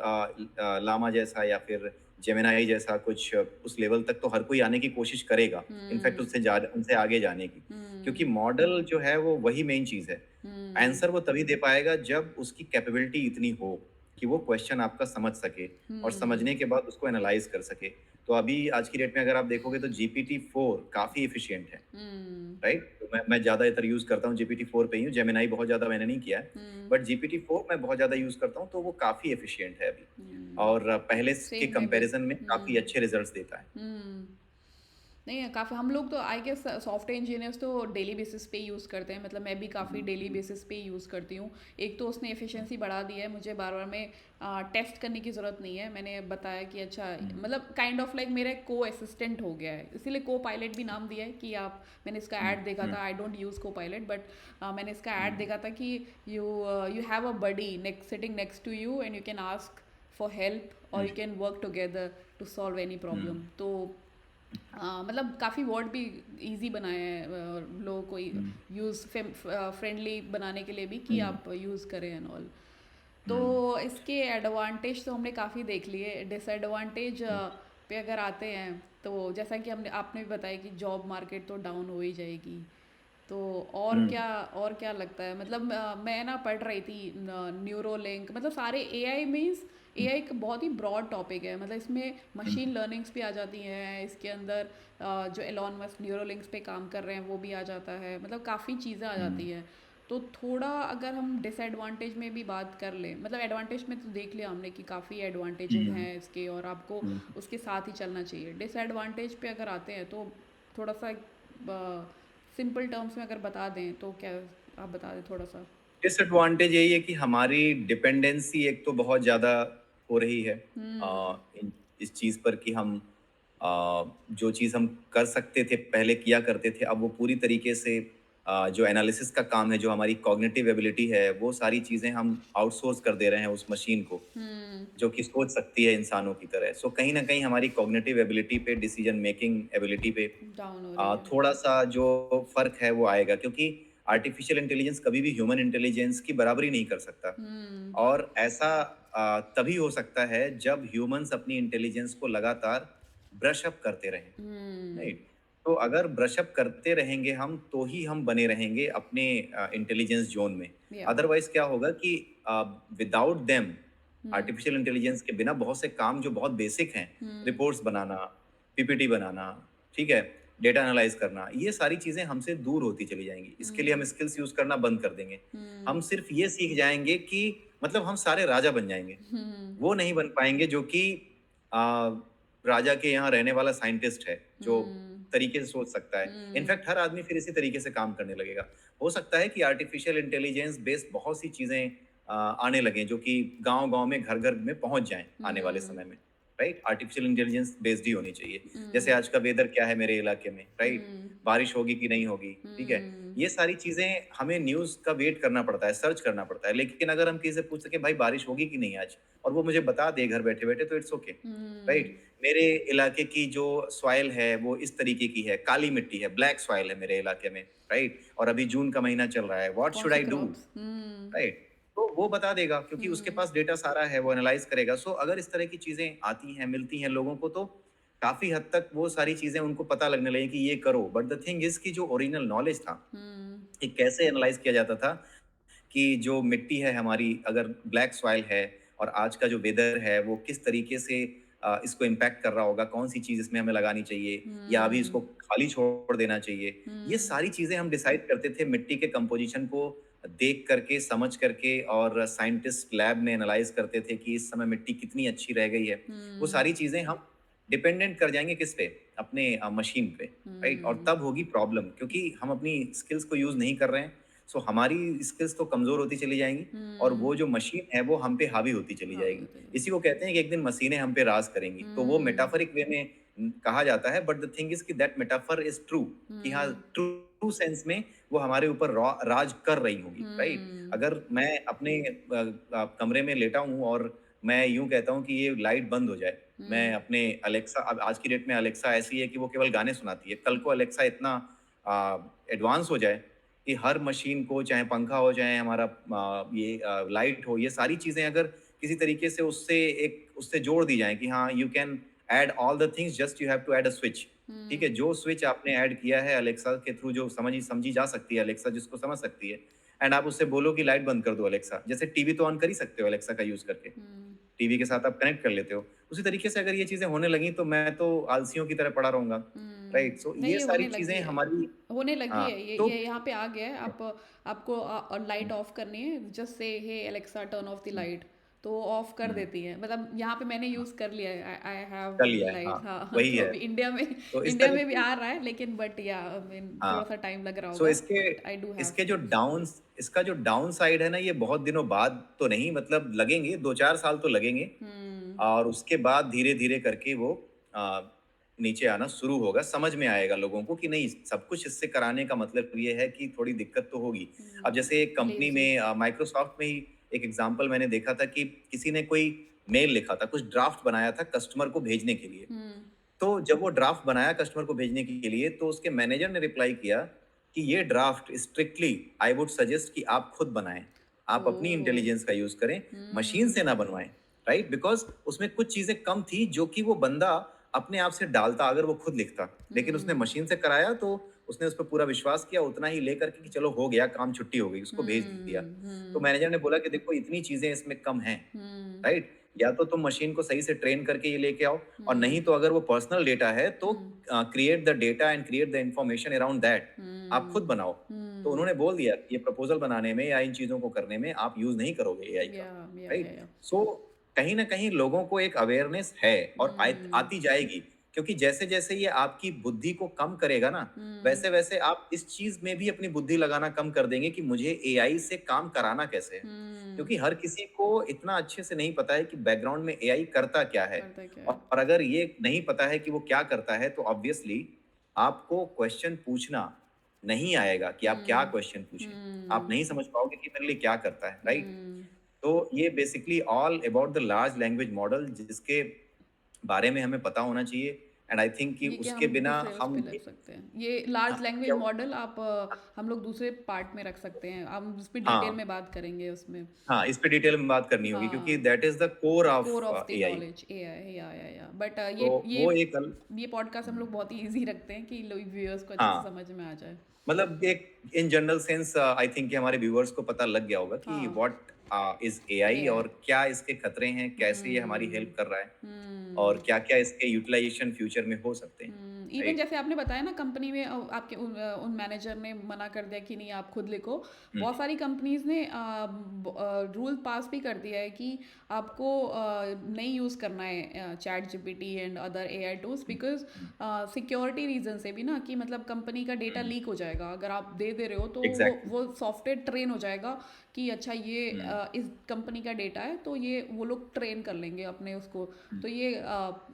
लामा जैसा या फिर जेमिनाई जैसा कुछ उस लेवल तक तो हर कोई आने की कोशिश करेगा, इनफैक्ट उनसे आगे जाने की, क्योंकि मॉडल जो है वो वही मेन चीज है। आंसर वो तभी दे पाएगा जब उसकी कैपेबिलिटी इतनी हो कि वो क्वेश्चन आपका समझ सके और समझने के बाद उसको एनालाइज कर सके। तो अभी आज की डेट में अगर आप देखोगे तो जीपीटी 4 काफी एफिशिएंट है, राइट? तो मैं ज्यादातर यूज करता हूँ जीपीटी 4 पे ही हूँ, जेमिनाई बहुत ज्यादा मैंने नहीं किया है, बट जीपीटी 4 मैं बहुत ज्यादा यूज करता हूँ, तो वो काफी एफिशिएंट है अभी और पहले के सेम मैं भी कंपैरिजन में काफी अच्छे रिजल्ट्स देता है। नहीं है काफ़ी। हम लोग तो आई गेस सॉफ्टवेयर इंजीनियर्स तो डेली बेसिस पे यूज़ करते हैं, मतलब मैं भी काफ़ी डेली बेसिस पे यूज़ करती हूँ। एक तो उसने एफिशिएंसी बढ़ा दी है, मुझे बार बार में टेस्ट करने की ज़रूरत नहीं है। मैंने बताया कि अच्छा मतलब काइंड ऑफ लाइक मेरा को असिस्टेंट हो गया है, इसीलिए को पायलट भी नाम दिया है कि आप, मैंने इसका ऐड देखा था, I don't use Copilot but मैंने इसका ऐड देखा था कि you you have a buddy sitting next to you and you can ask for help और you can work together to solve any problem. तो मतलब काफ़ी वर्ड भी इजी बनाए हैं लोगों को यूज़ फ्रेंडली बनाने के लिए भी कि आप यूज़ करें एंड ऑल। तो इसके एडवांटेज तो हमने काफ़ी देख लिए। डिसएडवांटेज पे अगर आते हैं तो जैसा कि हमने आपने भी बताया कि जॉब मार्केट तो डाउन हो ही जाएगी। तो और क्या लगता है, मतलब मैं ना पढ़ रही थी न्यूरोलिंक, मतलब सारे एआई मीन्स एआई एक बहुत ही ब्रॉड टॉपिक है, मतलब इसमें मशीन लर्निंग्स भी आ जाती हैं इसके अंदर, जो एलॉन मस्क न्यूरोलिंक्स पे काम कर रहे हैं वो भी आ जाता है, मतलब काफ़ी चीज़ें आ जाती हैं। तो थोड़ा अगर हम डिसएडवांटेज में भी बात कर लें, मतलब एडवांटेज में तो देख लिया हमने कि काफ़ी एडवांटेजेस हैं इसके और आपको उसके साथ ही चलना चाहिए। डिसएडवांटेज पे अगर आते हैं तो थोड़ा सा सिंपल टर्म्स में अगर बता दें तो क्या, आप बता दें थोड़ा सा। डिसएडवांटेज यही है कि हमारी डिपेंडेंसी एक तो बहुत ज़्यादा हो रही है इस चीज़ पर कि हम जो चीज़ हम कर सकते थे पहले किया करते थे, अब वो पूरी तरीके से जो एनालिसिस का काम है, जो हमारी कॉग्निटिव एबिलिटी है, वो सारी चीज़ें हम आउटसोर्स कर दे रहे हैं उस मशीन को, जो कि सोच सकती है इंसानों की तरह। सो कहीं ना कहीं हमारी कॉग्निटिव एबिलिटी पे, डिसीजन मेकिंग एबिलिटी पे डाउन हो रही है। थोड़ा सा जो फर्क है वो आएगा, क्योंकि आर्टिफिशियल इंटेलिजेंस कभी भी ह्यूमन इंटेलिजेंस की बराबरी नहीं कर सकता। और ऐसा तभी हो सकता है जब ह्यूमंस अपनी इंटेलिजेंस को लगातार ब्रश अप करते रहें, राइट? तो अगर ब्रश अप करते रहेंगे हम, तो ही हम बने रहेंगे अपने इंटेलिजेंस जोन में। Yeah. अदरवाइज क्या होगा कि विदाउट देम, आर्टिफिशियल इंटेलिजेंस के बिना बहुत से काम जो बहुत बेसिक हैं, रिपोर्ट्स बनाना, पीपीटी बनाना, ठीक है, डेटा एनालाइज करना, ये सारी चीजें हमसे दूर होती चली जाएंगी। इसके लिए हम स्किल्स यूज करना बंद कर देंगे। हम सिर्फ ये सीख जाएंगे कि मतलब हम सारे राजा बन जाएंगे, वो नहीं बन पाएंगे जो कि राजा के यहाँ रहने वाला साइंटिस्ट है, जो तरीके से सोच सकता है। इनफैक्ट हर आदमी फिर इसी तरीके से काम करने लगेगा। हो सकता है कि आर्टिफिशियल इंटेलिजेंस बेस्ड बहुत सी चीजें आने लगे जो कि गांव-गांव में, घर-घर में पहुंच जाएं आने वाले समय में, राइट? आर्टिफिशियल इंटेलिजेंस बेस्ड ही होनी चाहिए। जैसे आज का वेदर क्या है मेरे इलाके में, राइट? बारिश होगी कि नहीं होगी, ठीक है? ये सारी चीजें हमें न्यूज का वेट करना पड़ता है, सर्च करना पड़ता है। लेकिन अगर हम किसी से पूछ सके भाई बारिश होगी कि नहीं आज, और वो मुझे बता दे घर बैठे-बैठे, तो इट्स ओके, राइट? मेरे इलाके की जो सॉइल है वो इस तरीके की है, काली मिट्टी है, ब्लैक सॉइल है मेरे इलाके में, राइट? और अभी जून का महीना चल रहा है, व्हाट कौन should see I do, crops. Right? तो वो बता देगा, क्योंकि उसके पास डेटा सारा है, वो एनालाइज करेगा। सो अगर इस तरह की चीजें आती हैं, मिलती हैं लोगों को, तो काफी हद तक वो सारी चीजें उनको पता लगने लगी कि ये करो। बट द थिंग इज कि जो ओरिजिनल नॉलेज था, ये कैसे एनालाइज किया जाता था कि जो मिट्टी है हमारी, अगर ब्लैक सॉइल है और आज का जो वेदर है वो किस तरीके से इसको इम्पैक्ट कर रहा होगा, कौन सी चीज इसमें हमें लगानी चाहिए या अभी इसको खाली छोड़ देना चाहिए, ये सारी चीजें हम डिसाइड करते थे मिट्टी के कंपोजिशन को देख करके, समझ करके, और साइंटिस्ट लैब में एनालाइज करते थे कि इस समय मिट्टी कितनी अच्छी रह गई है। वो सारी चीजें हम डिपेंडेंट कर जाएंगे किस पे, अपने मशीन पे, राइट? और तब होगी प्रॉब्लम, क्योंकि हम अपनी स्किल्स को यूज नहीं कर रहे हैं। सो हमारी स्किल्स तो कमजोर होती चली जाएंगी और वो जो मशीन है वो हम पे हावी होती चली हाँ जाएगी। बताइए। इसी को कहते हैं कि एक दिन मशीनें हम पे राज करेंगी। तो वो मेटाफरिक वे में कहा जाता है, बट द थिंग इज कि दैट मेटाफर इज ट्रू, कि हाँ ट्रू सेंस में वो हमारे ऊपर राज कर रही होगी, राइट? अगर मैं अपने कमरे में लेटा हूँ और मैं यूं कहता हूँ कि ये लाइट बंद हो जाए, मैं हम्म अपने अलेक्सा, अब आज की डेट में अलेक्सा ऐसी है कि वो केवल गाने सुनाती है, कल को अलेक्सा इतना एडवांस हो जाए कि हर मशीन को, चाहे पंखा हो चाहे हमारा लाइट हो, ये सारी चीजें अगर किसी तरीके से उससे जोड़ दी जाए कि हाँ you can add all the things, just you have to add a switch. ठीक है, हम्म जो स्विच आपने ऐड किया है अलेक्सा के थ्रू, जो समझी जा सकती है, अलेक्सा जिसको समझ सकती है, एंड आप उससे बोलो कि लाइट बंद कर दो अलेक्सा, जैसे टीवी तो ऑन कर ही सकते हो अलेक्सा का यूज करके, हम्म टीवी के साथ आप कनेक्ट कर लेते हो, उसी तरीके से अगर ये चीजें होने लगी तो मैं तो आलसियों की तरह पड़ा रहूंगा। राइट, सो नहीं, ये ये सारी होने लगी चीजें है, हमारी। होने लगी हाँ, है, ये तो ये यहाँ पे आ गया है। आप आपको लाइट ऑफ करनी है, just say hey Alexa turn off the light, तो वो ऑफ कर देती है। मतलब यहाँ पे मैंने यूज़ कर लिया है, आई हैव कर द लिया है, लाइट। हाँ, हाँ वही तो है। अभी इंडिया में, तो इसका इंडिया जो में भी आ रहा है, लेकिन बट या आई मीन थोड़ा सा हाँ, टाइम लग रहा सो होगा, बट आई डू हैव इसके जो यूज। डाउन इसका जो डाउन साइड है ना, ये बहुत दिनों बाद तो नहीं, मतलब लगेंगे 2-4 साल तो लगेंगे, हम्म और उसके बाद धीरे धीरे करके वो आ, नीचे आना शुरू होगा, समझ में आएगा लोगों को कि नहीं, सब कुछ इससे कराने का मतलब ये है कि थोड़ी दिक्कत तो होगी। अब जैसे एक कंपनी लेजी। में, माइक्रोसॉफ्ट में ही एक एग्जांपल मैंने देखा था कि किसी ने कोई मेल लिखा था, कुछ ड्राफ्ट बनाया था कस्टमर को भेजने के लिए। हम्म तो जब वो ड्राफ्ट बनाया कस्टमर को भेजने के लिए, तो उसके मैनेजर ने रिप्लाई किया कि ये draft strictly I would suggest कि आप खुद बनाएं, आप ओ अपनी इंटेलिजेंस का यूज करें, मशीन से हम्म ना बनवाएं। राइट, बिकॉज उसमें कुछ चीजें कम थी जो कि वो बंदा अपने आप से डालता अगर वो खुद लिखता, लेकिन उसने हम्म मशीन से कराया तो उसने उस पर पूरा विश्वास किया, उतना ही लेकर के कि चलो हो गया काम, छुट्टी हो गई, उसको भेज दिया। तो मैनेजर ने बोला कि देखो इतनी चीजें इसमें कम हैं। हम्म राइट, या तो तुम मशीन को सही से ट्रेन करके ये लेके आओ, और नहीं हम्म तो अगर वो पर्सनल डेटा है तो hmm create the data and create the information around that, आप खुद हम्म बनाओ। तो उन्होंने बोल दिया कि ये प्रपोजल बनाने में या इन चीजों को करने में आप यूज नहीं करोगे एआई का। राइट, या सो कहीं ना कहीं लोगों को एक अवेयरनेस है, और हम्म आती जाएगी, क्योंकि जैसे जैसे ये आपकी बुद्धि को कम करेगा ना, हम्म वैसे वैसे आप इस चीज में भी अपनी बुद्धि लगाना कम कर देंगे कि मुझे एआई से काम कराना कैसे है, हम्म क्योंकि हर किसी को इतना अच्छे से नहीं पता है कि बैकग्राउंड में एआई करता क्या है। करता क्या है। और अगर ये नहीं पता है कि वो क्या करता है, तो ऑब्वियसली आपको क्वेश्चन पूछना नहीं आएगा कि आप क्या हम्म क्वेश्चन पूछें, आप हम्म नहीं समझ पाओगे कि मेरे लिए क्या करता है। राइट, हम्म तो ये basically all about the large language model, जिसके बारे में हमें पता होना चाहिए, एंड आई थिंक कि ये क्या उसके हम बिना दूसरे उस हम पे ले सकते हैं, ये लार्ज हाँ, लैंग्वेज क्या मॉडल आप हम लोग दूसरे पार्ट में रख सकते हैं, हम उस पर डिटेल हाँ, में बात करेंगे उसमें। हाँ, इस पे डिटेल में बात करनी होगी, क्योंकि हाँ, that is the core core of of the AI. Knowledge AI, या बट तो वो एक ये पॉडकास्ट हम लोग बहुत ही इजी रखते हैं कि लोग व्यूअर्स को अच्छे से हाँ, समझ में आ जाए। मतलब एक in general sense I think कि हमारे व्यूअर्स को पता लग गया होगा कि हाँ, व्हाट इज एआई, एआई। और क्या इसके खतरे हैं, कैसे ये हमारी हम्म हेल्प कर रहा है, और हम्म क्या क्या इसके यूटिलाइजेशन फ्यूचर में हो सकते हैं। Even right. जैसे आपने बताया ना, कंपनी में आपके उन मैनेजर ने मना कर दिया कि नहीं आप खुद लिखो। हम्म, बहुत सारी कंपनीज ने रूल पास भी कर दिया है कि आपको नहीं यूज़ करना है ChatGPT and other AI tools, because security reason से भी ना, कि मतलब कंपनी का डेटा लीक हो जाएगा अगर आप दे दे रहे हो, तो एग्जैक्टली। वो सॉफ्टवेयर ट्रेन हो जाएगा कि अच्छा ये इस कंपनी का डेटा है, तो ये वो लोग ट्रेन कर लेंगे अपने उसको, तो ये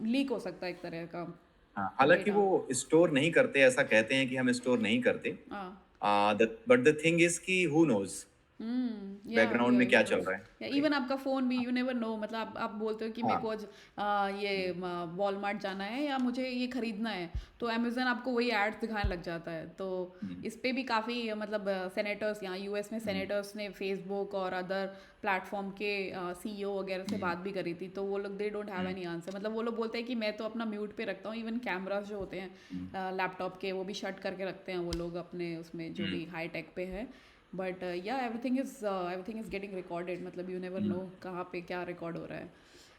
लीक हो सकता है एक तरह का हाँ, हालांकि डेटा। वो स्टोर नहीं करते, ऐसा कहते हैं कि हम स्टोर नहीं करते, हाँ। बट द थिंग इज कि हु नोज बैकग्राउंड में या क्या चल नोस, रहा है। या इवन राइट, आपका फ़ोन भी, यू नेवर नो, मतलब आप बोलते हो कि मेरे हाँ, को आज ये वॉलमार्ट जाना है या मुझे ये खरीदना है, तो अमेजन आपको वही एड्स दिखाने लग जाता है। तो हम्म, इस पे भी काफ़ी मतलब सेनेटर्स, यहाँ यूएस में हम्म, सेनेटर्स ने फेसबुक और अदर प्लेटफॉर्म के सीईओ वगैरह से हम्म, बात भी करी थी, तो वो लोग they don't have hmm, any answer. मतलब वो लोग बोलते हैं कि मैं तो अपना म्यूट पे रखता हूँ, इवन कैमरास जो होते हम्म, हैं लैपटॉप के, वो भी शट करके रखते हैं वो लोग अपने उसमें जो हम्म, भी हाई टेक पे है। बट या एवरीथिंग इज गेटिंग रिकॉर्डेड, मतलब यू नेवर नो हम्म, कहाँ पे क्या रिकॉर्ड हो रहा है।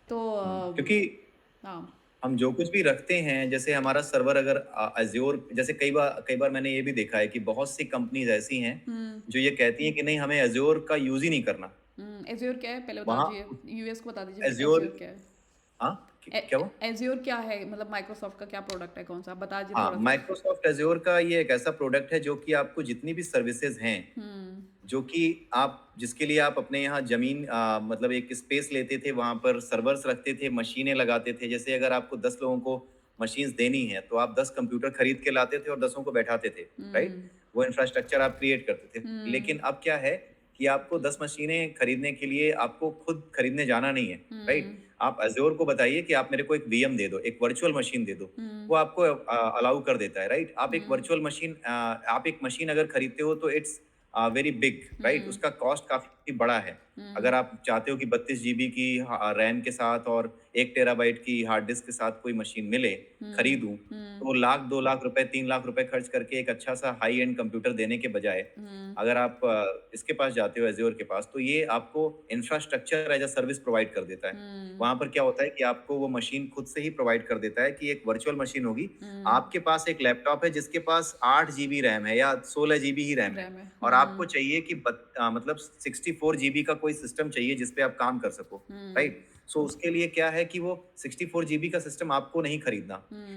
तो क्योंकि हाँ। हम जो कुछ भी रखते हैं, जैसे हमारा सर्वर अगर अज्योर, जैसे कई बार मैंने ये भी देखा है कि बहुत सी कंपनीज ऐसी हैं हम्म जो ये कहती हैं कि नहीं, हमें अज्योर का यूज ही नहीं करना। एज्योर क्या है पहले बता वहाँ दीजिए, यूएस को बता दीजिए एज्योर, एज्योर क्या है। हाँ, क्या वो, एज्योर क्या है, मतलब माइक्रोसॉफ्ट का क्या प्रोडक्ट है, कौन सा, आप बता दीजिए हाँ, थोड़ा सा। माइक्रोसॉफ्ट एज्योर का ये एक ऐसा प्रोडक्ट है जो कि आपको जितनी भी सर्विसेज हैं, हम्म जो कि आप जिसके लिए आप अपने यहाँ जमीन मतलब एक स्पेस लेते थे, वहां पर सर्वर्स रखते थे, मशीनें लगाते थे, जैसे अगर आपको 10 लोगों को मशीन्स देनी है तो आप 10 कंप्यूटर खरीद के लाते थे और 10 को बैठाते थे। राइट, हम्म वो इंफ्रास्ट्रक्चर आप क्रिएट करते थे। हम्म लेकिन अब क्या है कि आपको 10 मशीनें खरीदने के लिए आपको खुद खरीदने जाना नहीं है, राइट? आप अज़्योर को बताइए कि आप मेरे को एक वीएम दे दो, एक वर्चुअल मशीन दे दो, वो आपको अलाउ कर देता है, राइट? आप एक मशीन अगर खरीदते हो तो इट्स वेरी बिग, राइट? उसका कॉस्ट काफ़ी बड़ा है। अगर आप चाहते हो कि 32 जीबी की रैम के साथ और 1 टेराबाइट की हार्ड डिस्क के साथ कोई मशीन मिले, खरीदूँ, तो लाख, 2 लाख रुपए, 3 लाख रुपए खर्च करके एक अच्छा-सा हाई एंड कंप्यूटर देने के बजाय, अगर आप इसके पास जाते हो एज़्योर के पास, तो ये आपको infrastructure as a service provide कर देता है। वहाँ पर क्या होता है कि आपको वो मशीन खुद से ही प्रोवाइड कर देता है कि एक वर्चुअल मशीन होगी, आपके पास एक लैपटॉप है जिसके पास 8 जीबी रैम है या 16 जीबी ही रैम है रैम है। और आपको चाहिए कि मतलब 64 जीबी का कोई सिस्टम चाहिए जिस पे आप काम कर सको, राइट? सो उसके लिए क्या है कि वो 64 जीबी का सिस्टम आपको नहीं खरीदना।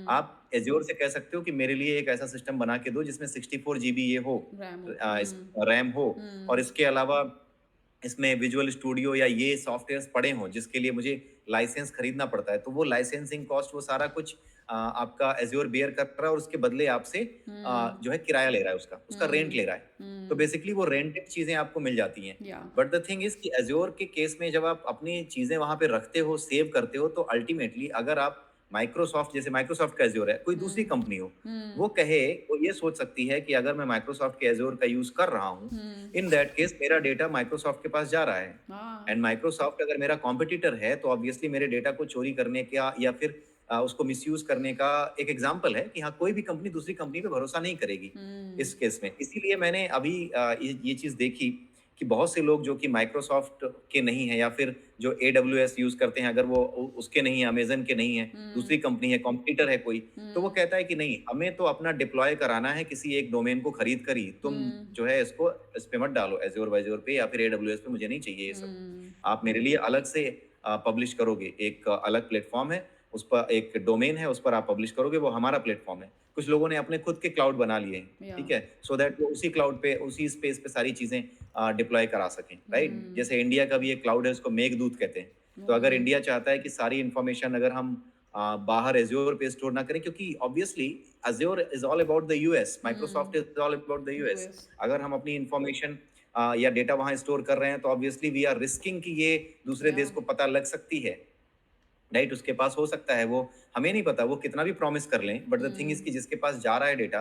आप एज़्योर से कह सकते हो कि मेरे लिए एक ऐसा सिस्टम बना के दो जिसमें 64 जीबी ये हो, रैम हो। इस रैम हो और इसके अलावा इसमें विजुअल स्टूडियो या ये सॉफ्टवेयर्स पड़े हों जिसके लिए मुझे लाइसेंस खरीदना पड़ता है, तो वो लाइसेंसिंग कॉस्ट वो सारा कुछ आपका एज़्योर बेयर कर रहा है और उसके बदले आपसे जो है किराया ले रहा है उसका रेंट ले रहा है। तो बेसिकली वो रेंटेड चीज़ें आपको मिल जाती हैं। या बट द थिंग इज़ कि एज़्योर के केस में जब आप अपनी चीज़ें वहाँ पे रखते हो, सेव करते हो, तो अल्टीमेटली अगर आप माइक्रोसॉफ्ट जैसे माइक्रोसॉफ्ट का एज़्योर है, कोई दूसरी कंपनी हो, वो ये सोच सकती है कि अगर मैं माइक्रोसॉफ्ट के एज़्योर का यूज़ कर रहा हूँ, इन दैट केस मेरा डेटा माइक्रोसॉफ्ट के पास जा रहा है हाँ। एंड माइक्रोसॉफ्ट अगर मेरा कॉम्पिटिटर है तो ऑब्वियसली मेरे डेटा को चोरी करने का या फिर उसको मिसयूज करने का एक एग्जांपल है कि हाँ कोई भी कंपनी दूसरी कंपनी पे भरोसा नहीं करेगी इस केस में। इसीलिए मैंने अभी ये चीज देखी कि बहुत से लोग जो कि माइक्रोसॉफ्ट के नहीं है या फिर जो AWS यूज करते हैं, अगर वो उसके नहीं है, अमेजन के नहीं है, दूसरी कंपनी है, कॉम्पिटिटर है कोई, तो वो कहता है कि नहीं, हमें तो अपना डिप्लॉय कराना है किसी एक डोमेन को खरीद कर ही, तुम जो है इसको इस पे मत डालो एज़्योर वाइज़ोर पे या फिर AWS पे, मुझे नहीं चाहिए ये सब। आप मेरे लिए अलग से पब्लिश करोगे, एक अलग प्लेटफॉर्म है, उस पर एक डोमेन है, उस पर आप पब्लिश करोगे, वो हमारा प्लेटफॉर्म है। कुछ लोगों ने अपने खुद के क्लाउड बना लिए हैं, या ठीक है? सो दैट वो उसी क्लाउड पे, उसी स्पेस पे सारी चीज़ें डिप्लॉय करा सकें, राइट? जैसे इंडिया का भी एक क्लाउड है, उसको मेघदूत कहते हैं। तो अगर इंडिया चाहता है कि सारी इन्फॉर्मेशन अगर हम बाहर एज़्योर पे स्टोर ना करें, क्योंकि obviously Azure is all about the US, Microsoft is all about the US. US. अगर हम अपनी इन्फॉर्मेशन या डेटा वहाँ स्टोर कर रहे हैं, तो ऑब्वियसली वी आर रिस्किंग कि ये दूसरे या देश को पता लग सकती है, राइट? उसके पास हो सकता है, वो हमें नहीं पता, वो कितना भी प्रॉमिस कर लें, बट द थिंग इज़ कि जिसके पास जा रहा है डेटा,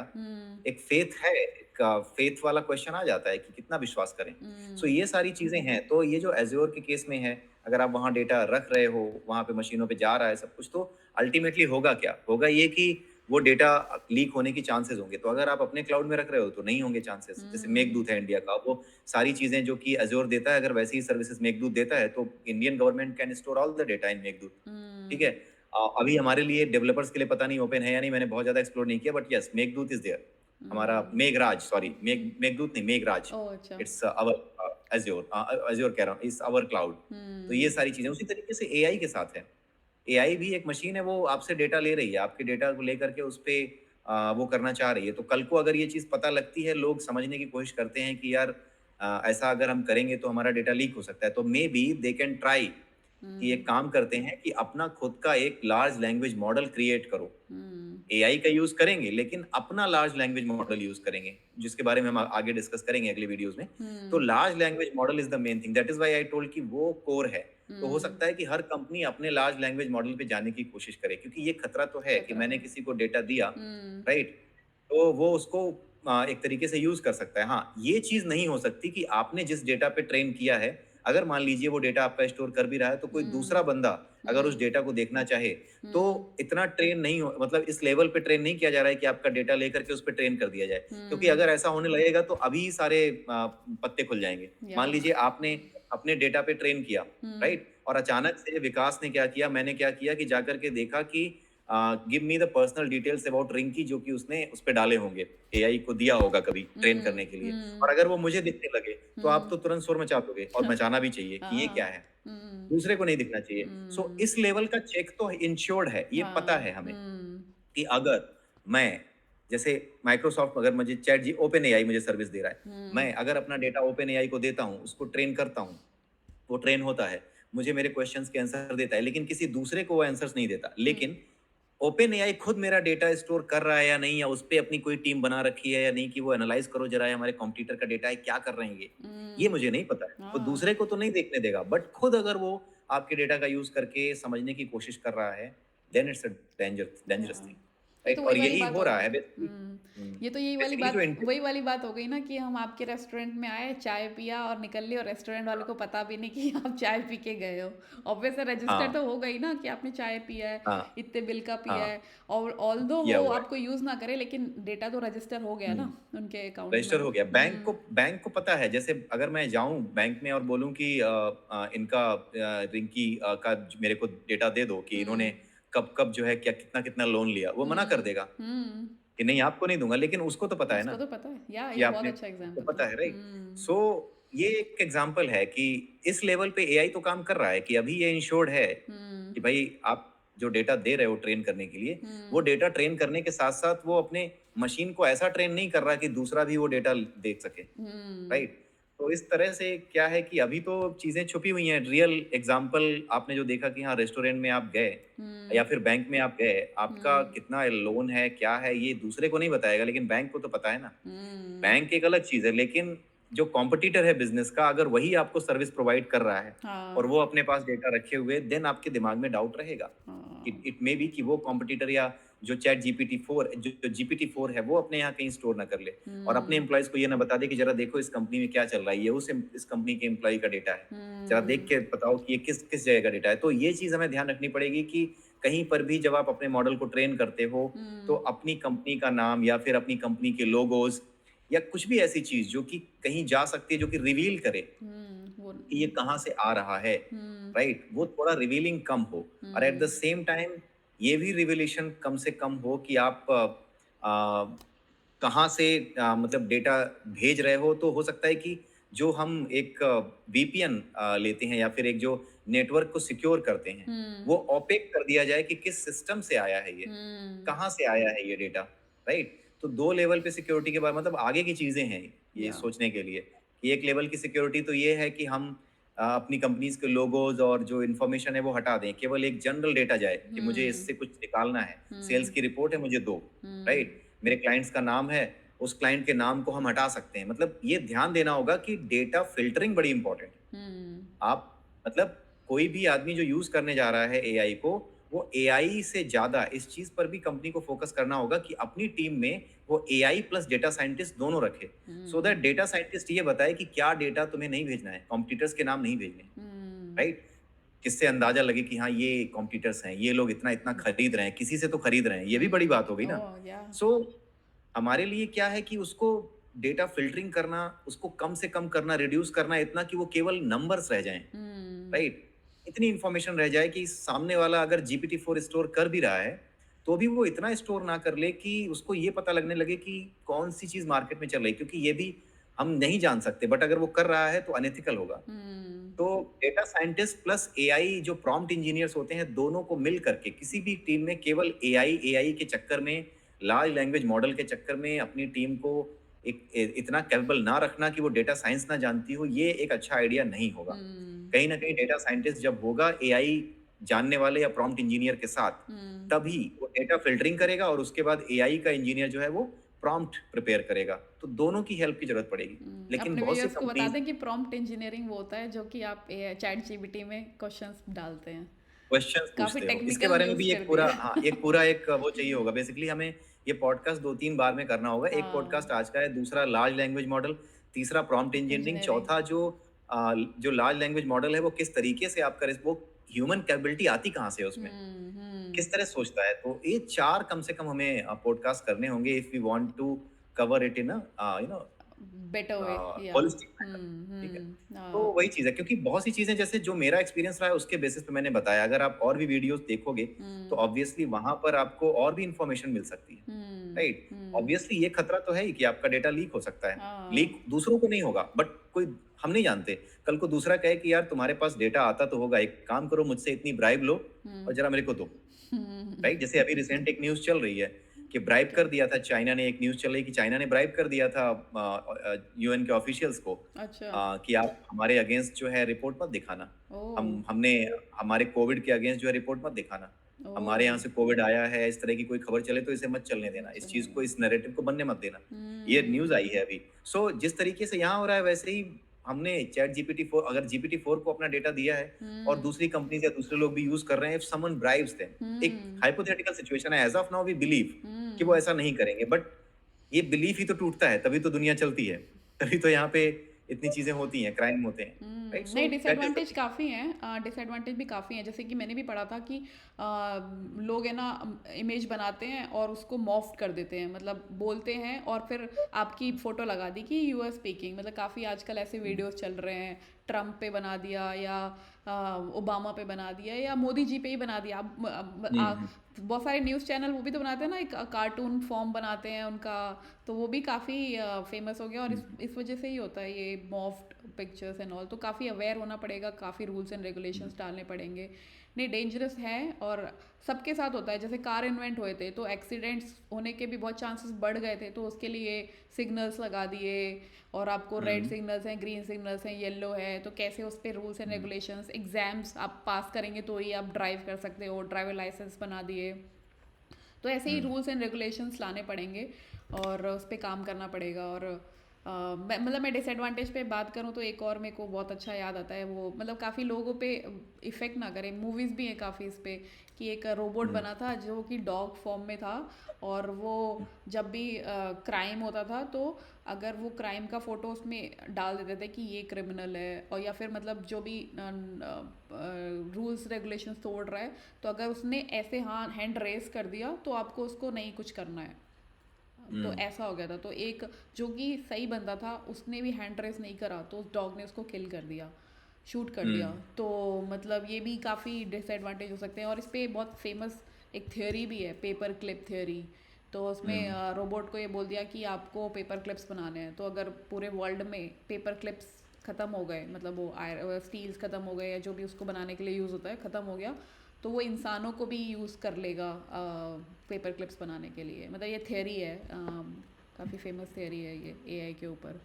एक फेथ है, एक फेथ वाला क्वेश्चन आ जाता है कि कितना विश्वास करें। सो ये सारी चीज़ें हैं। तो ये जो एज़्योर के केस में है, अगर आप वहाँ डेटा रख रहे हो, वहाँ पे मशीनों पे जा रहा है सब कुछ, तो अल्टीमेटली होगा क्या? होगा ये कि वो डेटा लीक होने की चांसेस होंगे। तो अगर आप अपने क्लाउड में रख रहे हो, तो नहीं होंगे चांसेस। जैसे मेघदूत है इंडिया का, वो सारी चीज़ें जो कि एज़्योर देता है, अगर वैसी ही सर्विसेज़ मेघदूत देता है, तो Indian government can store all the data in Meghdoot, ठीक है? अभी हमारे लिए डेवलपर्स के लिए पता नहीं ओपन है या नहीं, मैंने बहुत ज़्यादा एक्सप्लोर नहीं किया, but yes, Meghdoot is there. हमारा मेघराज, सॉरी, मेघदूत नहीं, मेघराज। ओह अच्छा। इट्स आवर एज़्योर, एज़्योर कह रहा हूँ, इट्स आवर क्लाउड। तो ये सारी चीज़ें उसी तरीके से एआई के साथ है। एआई भी एक मशीन है, वो आपसे डेटा ले रही है, आपके डेटा को लेकर के उस पे वो करना चाह रही है। तो कल को अगर ये चीज़ पता लगती है, लोग समझने की कोशिश करते हैं कि यार ऐसा अगर हम करेंगे तो हमारा डेटा लीक हो सकता है, तो may be they can try कि एक काम करते हैं कि अपना खुद का एक लार्ज लैंग्वेज मॉडल क्रिएट करो। एआई का यूज़ करेंगे, लेकिन अपना लार्ज लैंग्वेज मॉडल यूज़ करेंगे, जिसके बारे में हम आगे डिस्कस करेंगे अगले वीडियोज़ में। तो large language model is the main thing, that is why I told कि वो कोर है। तो हो सकता है कि हर कंपनी अपने लार्ज लैंग्वेज मॉडल पे जाने की कोशिश करे, क्योंकि ये खतरा तो है कि खतरा मैंने है। किसी को डेटा दिया, राइट? तो वो उसको एक तरीके से यूज़ कर सकता है। हाँ, ये चीज़ नहीं हो सकती कि आपने जिस डेटा पे ट्रेन किया है, अगर मान लीजिए वो डेटा आपका स्टोर कर भी रहा है, तो कोई दूसरा बंदा अगर उस डेटा को देखना चाहे, तो इतना ट्रेन नहीं हो, मतलब इस लेवल पे ट्रेन नहीं किया जा रहा है कि आपका डेटा लेकर के उस पे ट्रेन कर दिया जाए। क्योंकि अगर ऐसा होने लगेगा तो अभी सारे पत्ते खुल जाएँगे। या मान लीजिए आपने अपने डेटा पे ट्रेन किया, राइट? और अचानक से विकास ने क्या किया, मैंने क्या किया कि जाकर के देखा कि give me the personal details about Rinki, जो कि उसने उस पे डाले होंगे, एआई को दिया होगा कभी ट्रेन करने के लिए, और अगर वो मुझे दिखने लगे, तो आप तो तुरंत शोर मचा दोगे, और मचाना भी चाहिए कि ये क्या हाँ। है, दूसरे को नहीं दिखना चाहिए। सो इस लेवल का चेक तो इंश्योर्ड है, ये पता हाँ। है हमें कि अगर मैं, जैसे माइक्रोसॉफ्ट अगर मुझे चैट जी ओपन एआई मुझे सर्विस दे रहा है, मैं अगर अपना डेटा ओपन एआई को देता हूँ, उसको ट्रेन करता हूँ, वो ट्रेन होता है, मुझे मेरे क्वेश्चंस के आंसर देता है, लेकिन किसी दूसरे को वो आंसर्स नहीं देता। लेकिन ओपन एआई खुद मेरा डेटा स्टोर कर रहा है या नहीं, या उस पे अपनी कोई टीम बना रखी है या नहीं कि वो एनालाइज करो जरा हमारे कंप्यूटर का डेटा है क्या कर रहे हैं ये मुझे नहीं पता है। वो हाँ दूसरे को तो नहीं देखने देगा, बट खुद अगर वो आपके डेटा का यूज करके समझने की कोशिश कर रहा है, देन इट्स अ डेंजरस हाँ, थिंग, ये तो राइट? और वही वाली यही बात हो हो रहा गई। है बेसिकली। ये तो यही वाली बेसिकली जो बात, वही वाली बात हो गई ना कि हम आपके रेस्टोरेंट में आए, चाय पिया और निकल लिए, और रेस्टोरेंट वाले को पता भी नहीं कि आप चाय पी के गए हो। ऑब्वियस रजिस्टर हाँ तो हो गई ना कि आपने चाय पिया है, हाँ इतने बिल का पिया हाँ, है। और ऑल दो किया वो हुआ है। आपको यूज ना करे, लेकिन डेटा तो रजिस्टर हो गया ना उनके अकाउंट में। रजिस्टर हो गया। बैंक को पता है, जैसे अगर मैं जाऊं बैंक में और बोलूं कि इनका रिंकी का मेरे को डेटा दे दो कि इन्होंने कब कब जो है क्या कितना कितना लोन लिया, वो मना कर देगा हम्म। कि नहीं आपको नहीं दूंगा, लेकिन उसको तो पता है उसको ना तो पता है, या कि ये बहुत आपने, अच्छा उसको एग्जाम्पल है। पता है, राइट? सो ये एक एग्जांपल है कि इस लेवल पे एआई तो काम कर रहा है कि अभी ये इंश्योर्ड है कि भाई आप जो डेटा दे रहे हो ट्रेन करने के लिए, वो डेटा ट्रेन करने के साथ साथ वो अपने मशीन को ऐसा ट्रेन नहीं कर रहा कि दूसरा भी वो डेटा देख सके, राइट? तो इस तरह से क्या है कि अभी तो चीजें छुपी हुई हैं। रियल एग्जांपल आपने जो देखा कि हाँ रेस्टोरेंट में आप गए या फिर बैंक में आप गए, आपका कितना लोन है क्या है ये दूसरे को नहीं बताएगा, लेकिन बैंक को तो पता है ना। बैंक एक अलग चीज है, लेकिन जो कॉम्पिटिटर है बिजनेस का, अगर वही आपको सर्विस प्रोवाइड कर रहा है और हाँ वो अपने पास डेटा रखे हुए, देन आपके दिमाग में डाउट रहेगा। हाँ। इट मे बी कि वो कॉम्पिटिटर या जो चैट जीपीटी 4 जो जीपीटी 4 है वो अपने यहाँ कहीं स्टोर ना कर ले और अपने एम्प्लॉयज को ये ना बता दे कि जरा देखो इस कंपनी में क्या चल रहा है, ये इस कंपनी के एम्प्लॉय का डेटा है, जरा देख के बताओ कि ये किस किस जगह का डेटा है। तो ये चीज हमें ध्यान रखनी पड़ेगी कि कहीं पर भी जब आप अपने मॉडल को ट्रेन करते हो तो अपनी कंपनी का नाम या फिर अपनी कंपनी के लोगोज या कुछ भी ऐसी चीज जो कि कहीं जा सकती है, जो कि रिवील करे वो कि ये कहाँ से आ रहा है, राइट? वो थोड़ा रिवीलिंग कम हो और एट द सेम टाइम ये भी रिवीलेशन कम से कम हो कि आप कहाँ से मतलब डेटा भेज रहे हो। तो हो सकता है कि जो हम एक वीपीएन लेते हैं या फिर एक जो नेटवर्क को सिक्योर करते हैं, वो ओपेक कर दिया जाए कि किस सिस्टम से आया है ये, कहाँ से आया है ये डेटा, राइट? तो दो लेवल पे सिक्योरिटी के बाद मतलब आगे की चीजें हैं ये या सोचने के लिए कि एक लेवल की सिक्योरिटी तो ये है कि हम अपनी कंपनीज के लोगोज और जो इन्फॉर्मेशन है वो हटा दें, केवल एक जनरल डेटा जाए कि मुझे इससे कुछ निकालना है, सेल्स की रिपोर्ट है मुझे दो, राइट? मेरे क्लाइंट्स का नाम है, उस क्लाइंट के नाम को हम हटा सकते हैं। मतलब ये ध्यान देना होगा कि डेटा फिल्टरिंग बड़ी इंपॉर्टेंट है। आप मतलब कोई भी आदमी जो यूज करने जा रहा है एआई को, वो एआई से ज्यादा इस चीज पर भी कंपनी को फोकस करना होगा कि अपनी टीम में वो एआई प्लस डेटा साइंटिस्ट दोनों रखे, सो दैट डेटा साइंटिस्ट ये बताए कि क्या डेटा तुम्हें नहीं भेजना है, कॉम्पिटिटर्स के नाम नहीं भेजने, राइट? किससे अंदाजा लगे कि हाँ ये कॉम्पिटिटर्स हैं, ये लोग इतना इतना खरीद रहे हैं, किसी से तो खरीद रहे हैं, ये भी बड़ी बात हो गई ना। ओह या सो हमारे लिए क्या है कि उसको डेटा फिल्टरिंग करना, उसको कम से कम करना, रिड्यूस करना इतना कि वो केवल नंबर्स रह जाएं, राइट? इतनी इंफॉर्मेशन रह जाए कि सामने वाला अगर GPT 4 स्टोर कर भी रहा है तो भी वो इतना स्टोर ना कर ले कि उसको ये पता लगने लगे कि कौन सी चीज मार्केट में चल रही है, क्योंकि ये भी हम नहीं जान सकते, बट अगर वो कर रहा है तो अनएथिकल होगा। तो डेटा साइंटिस्ट प्लस एआई जो प्रॉम्प्ट इंजीनियर्स होते हैं, दोनों को मिल करके किसी भी टीम में केवल एआई एआई के चक्कर में, लार्ज लैंग्वेज मॉडल के चक्कर में अपनी टीम को इतना कैपेबल ना रखना कि वो डेटा साइंस ना जानती हो, ये एक अच्छा आइडिया नहीं होगा। कहीं ना कहीं डेटा साइंटिस्ट जब होगा एआई जानने वाले या प्रॉम्प्ट इंजीनियर के साथ, तभी वो डेटा फिल्टरिंग करेगा और उसके बाद एआई का इंजीनियर जो है वो प्रॉम्प्ट प्रिपेयर करेगा। तो दोनों की हेल्प की जरूरत पड़ेगी। लेकिन अपने बहुत सी व्यूअर्स को बता कंपनीज दें कि प्रॉम्प्ट इंजीनियरिंग वो होता है जो कि आप चैट जीपीटी में क्वेश्चंस डालते हैं। क्वेश्चंस काफी पूछते हो, इसके टेक्निकल बारे में न्यूज़ भी कर एक पूरा, दिया। हाँ एक पूरा एक वो चाहिए होगा। बेसिकली हमें ये पॉडकास्ट 2-3 बार में करना होगा। एक पॉडकास्ट हाँ आज का है, दूसरा लार्ज लैंग्वेज मॉडल, तीसरा प्रॉम्प्ट इंजीनियरिंग, इंजीनियरिंग। चौथा जो लार्ज लैंग्वेज मॉडल है वो किस तरीके से आपका वो ह्यूमन कैपेबिलिटी आती कहाँ से है उसमें, किस तरह सोचता है। तो ये 4 कम से कम हमें पॉडकास्ट करने होंगे if we want to cover it in you know better way या होलिस्टिक मैनर, ठीक है? तो वही चीज है, क्योंकि बहुत सी चीजें जैसे जो मेरा एक्सपीरियंस रहा है उसके बेसिस पे मैंने बताया। अगर आप और भी वीडियोस देखोगे तो ऑब्वियसली वहां पर आपको और भी इंफॉर्मेशन मिल सकती है, राइट? ऑब्वियसली ये खतरा तो है ही कि आपका डेटा लीक हो सकता है। लीक दूसरों को नहीं होगा, बट कोई हम नहीं जानते, कल को दूसरा कहे कि यार तुम्हारे पास डेटा आता तो होगा, एक काम करो मुझसे इतनी ब्राइब लो और जरा मेरे को दो, राइट? जैसे अभी रिसेंट एक न्यूज चल रही है कि ब्राइब कर दिया था चाइना ने, एक न्यूज चल रही है कि चाइना ने ब्राइब कर दिया था यूएन के ऑफिशियल्स को अच्छा कि आप हमारे अगेंस्ट जो है रिपोर्ट मत दिखाना, ओ हमने हमारे कोविड के अगेंस्ट जो है रिपोर्ट मत दिखाना। हमारे यहाँ ओह! से कोविड आया है, इस तरह की कोई खबर चले तो इसे मत चलने देना, इस चीज़ को, इस नैरेटिव को बनने मत देना। ये न्यूज़ आई है अभी। सो जिस तरीके से यहाँ हो रहा है वैसे ही हमने चैट जीपीटी 4, अगर जीपीटी 4 को अपना डेटा दिया है और हुँ, दूसरी कंपनीज़ या दूसरे लोग भी यूज़ कर रहे हैं, इफ समवन ब्राइब्स देम, एक हुँ, हाइपोथेटिकल सिचुएशन है, as of now we believe कि वो हुँ। ऐसा नहीं करेंगे, बट ये बिलीफ ही तो टूटता है, तभी तो दुनिया चलती है। तभी तो यहाँ पे इतनी चीज़ें होती हैं, क्राइम होते हैं, राइट? नहीं so that is the disadvantage thing. काफ़ी हैं, डिसएडवांटेज भी काफ़ी हैं जैसे कि मैंने भी पढ़ा था कि लोग है ना इमेज बनाते हैं और उसको मॉफ्ट कर देते हैं मतलब बोलते हैं और फिर आपकी फ़ोटो लगा दी कि यू आर स्पीकिंग मतलब काफ़ी आजकल ऐसे हुँ, वीडियोस चल रहे हैं ट्रम्प पे बना दिया या ओबामा पे बना दिया या मोदी जी पे ही बना दिया हुँ, हुँ, बहुत सारे न्यूज़ चैनल वो भी तो बनाते हैं ना एक कार्टून फॉर्म बनाते हैं उनका तो वो भी काफ़ी फेमस हो गया और हुँ, इस वजह से ही होता है ये मॉफ्ड पिक्चर्स एंड ऑल तो काफ़ी अवेयर होना पड़ेगा काफ़ी रूल्स एंड हुँ, रेगुलेशंस डालने पड़ेंगे नहीं डेंजरस है और सबके साथ होता है जैसे कार इन्वेंट हुए थे तो एक्सीडेंट्स होने के भी बहुत चांसेस बढ़ गए थे तो उसके लिए सिग्नल्स लगा दिए और आपको रेड हुँ, सिग्नल्स हैं ग्रीन सिग्नल्स हैं येलो है तो कैसे उस पर rules and hmm, regulations exams आप पास करेंगे तो ही आप ड्राइव कर सकते हो ड्राइवर लाइसेंस बना दिए तो ऐसे ही हुँ, रूल्स एंड रेगुलेशंस लाने पड़ेंगे और उस पर काम करना पड़ेगा और मतलब मैं डिसएडवांटेज पे बात करूँ तो एक और मेरे को बहुत अच्छा याद आता है वो मतलब काफ़ी लोगों पे इफ़ेक्ट ना करे मूवीज़ भी हैं काफ़ी इस पे कि एक रोबोट हुँ, बना था जो कि डॉग फॉर्म में था और वो जब भी क्राइम होता था तो अगर वो क्राइम का फ़ोटो उसमें डाल देते थे कि ये क्रिमिनल है और या फिर मतलब जो भी रूल्स रेगुलेशंस तोड़ रहा है तो अगर उसने ऐसे हाँ हैंड रेस कर दिया तो आपको उसको नहीं कुछ करना है तो हुँ, ऐसा हो गया था तो एक जो कि सही बंदा था उसने भी हैंड रेस नहीं करा तो उस डॉग ने उसको किल कर दिया शूट कर दिया हुँ, तो मतलब ये भी काफ़ी डिसएडवांटेज हो सकते हैं और इस पे बहुत फेमस एक थ्योरी भी है पेपर क्लिप थ्योरी तो उसमें हुँ, रोबोट को ये बोल दिया कि आपको पेपर क्लिप्स बनाने हैं तो अगर पूरे वर्ल्ड में पेपर क्लिप्स ख़त्म हो गए मतलब वो स्टील्स ख़त्म हो गए या जो भी उसको बनाने के लिए यूज़ होता है ख़त्म हो गया तो वो इंसानों को भी यूज़ कर लेगा पेपर क्लिप्स बनाने के लिए मतलब ये थियरी है काफ़ी फेमस थियरी है ये एआई के ऊपर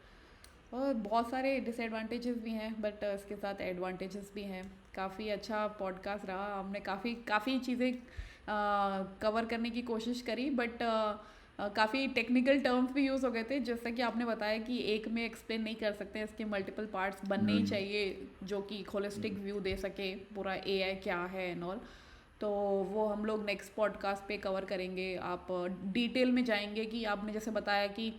और बहुत सारे डिसएडवांटेजेस भी हैं बट इसके साथ एडवांटेजेस भी हैं काफ़ी अच्छा पॉडकास्ट रहा हमने काफ़ी काफ़ी चीज़ें कवर करने की कोशिश करी बट काफ़ी टेक्निकल टर्म्स भी यूज़ हो गए थे जैसा कि आपने बताया कि एक में एक्सप्लेन नहीं कर सकते इसके मल्टीपल पार्ट्स बनने ही हुँ, चाहिए जो कि होलिस्टिक व्यू दे सके पूरा एआई क्या है एंड ऑल तो वो हम लोग नेक्स्ट पॉडकास्ट पे कवर करेंगे आप डिटेल में जाएंगे कि आपने जैसे बताया कि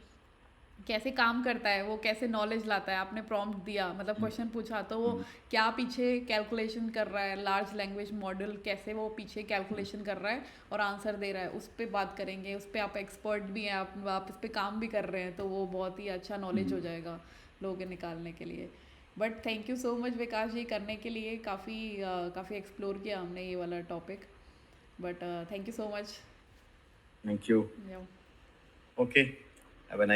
कैसे काम करता है वो कैसे नॉलेज लाता है आपने प्रॉम्प्ट दिया मतलब हुँ, क्वेश्चन पूछा तो वो हुँ, क्या पीछे कैलकुलेशन कर रहा है लार्ज लैंग्वेज मॉडल कैसे वो पीछे हुँ, कैलकुलेशन कर रहा है और आंसर दे रहा है उस पर बात करेंगे उस पर आप एक्सपर्ट भी हैं आप इस पर काम भी कर रहे हैं तो वो बहुत ही अच्छा नॉलेज हुँ, हो जाएगा लोगों के निकालने के लिए but thank you so much Vikas ji करने के लिए काफ़ी एक्सप्लोर किया हमने ये वाला topic but thank you so much thank you. Okay, have a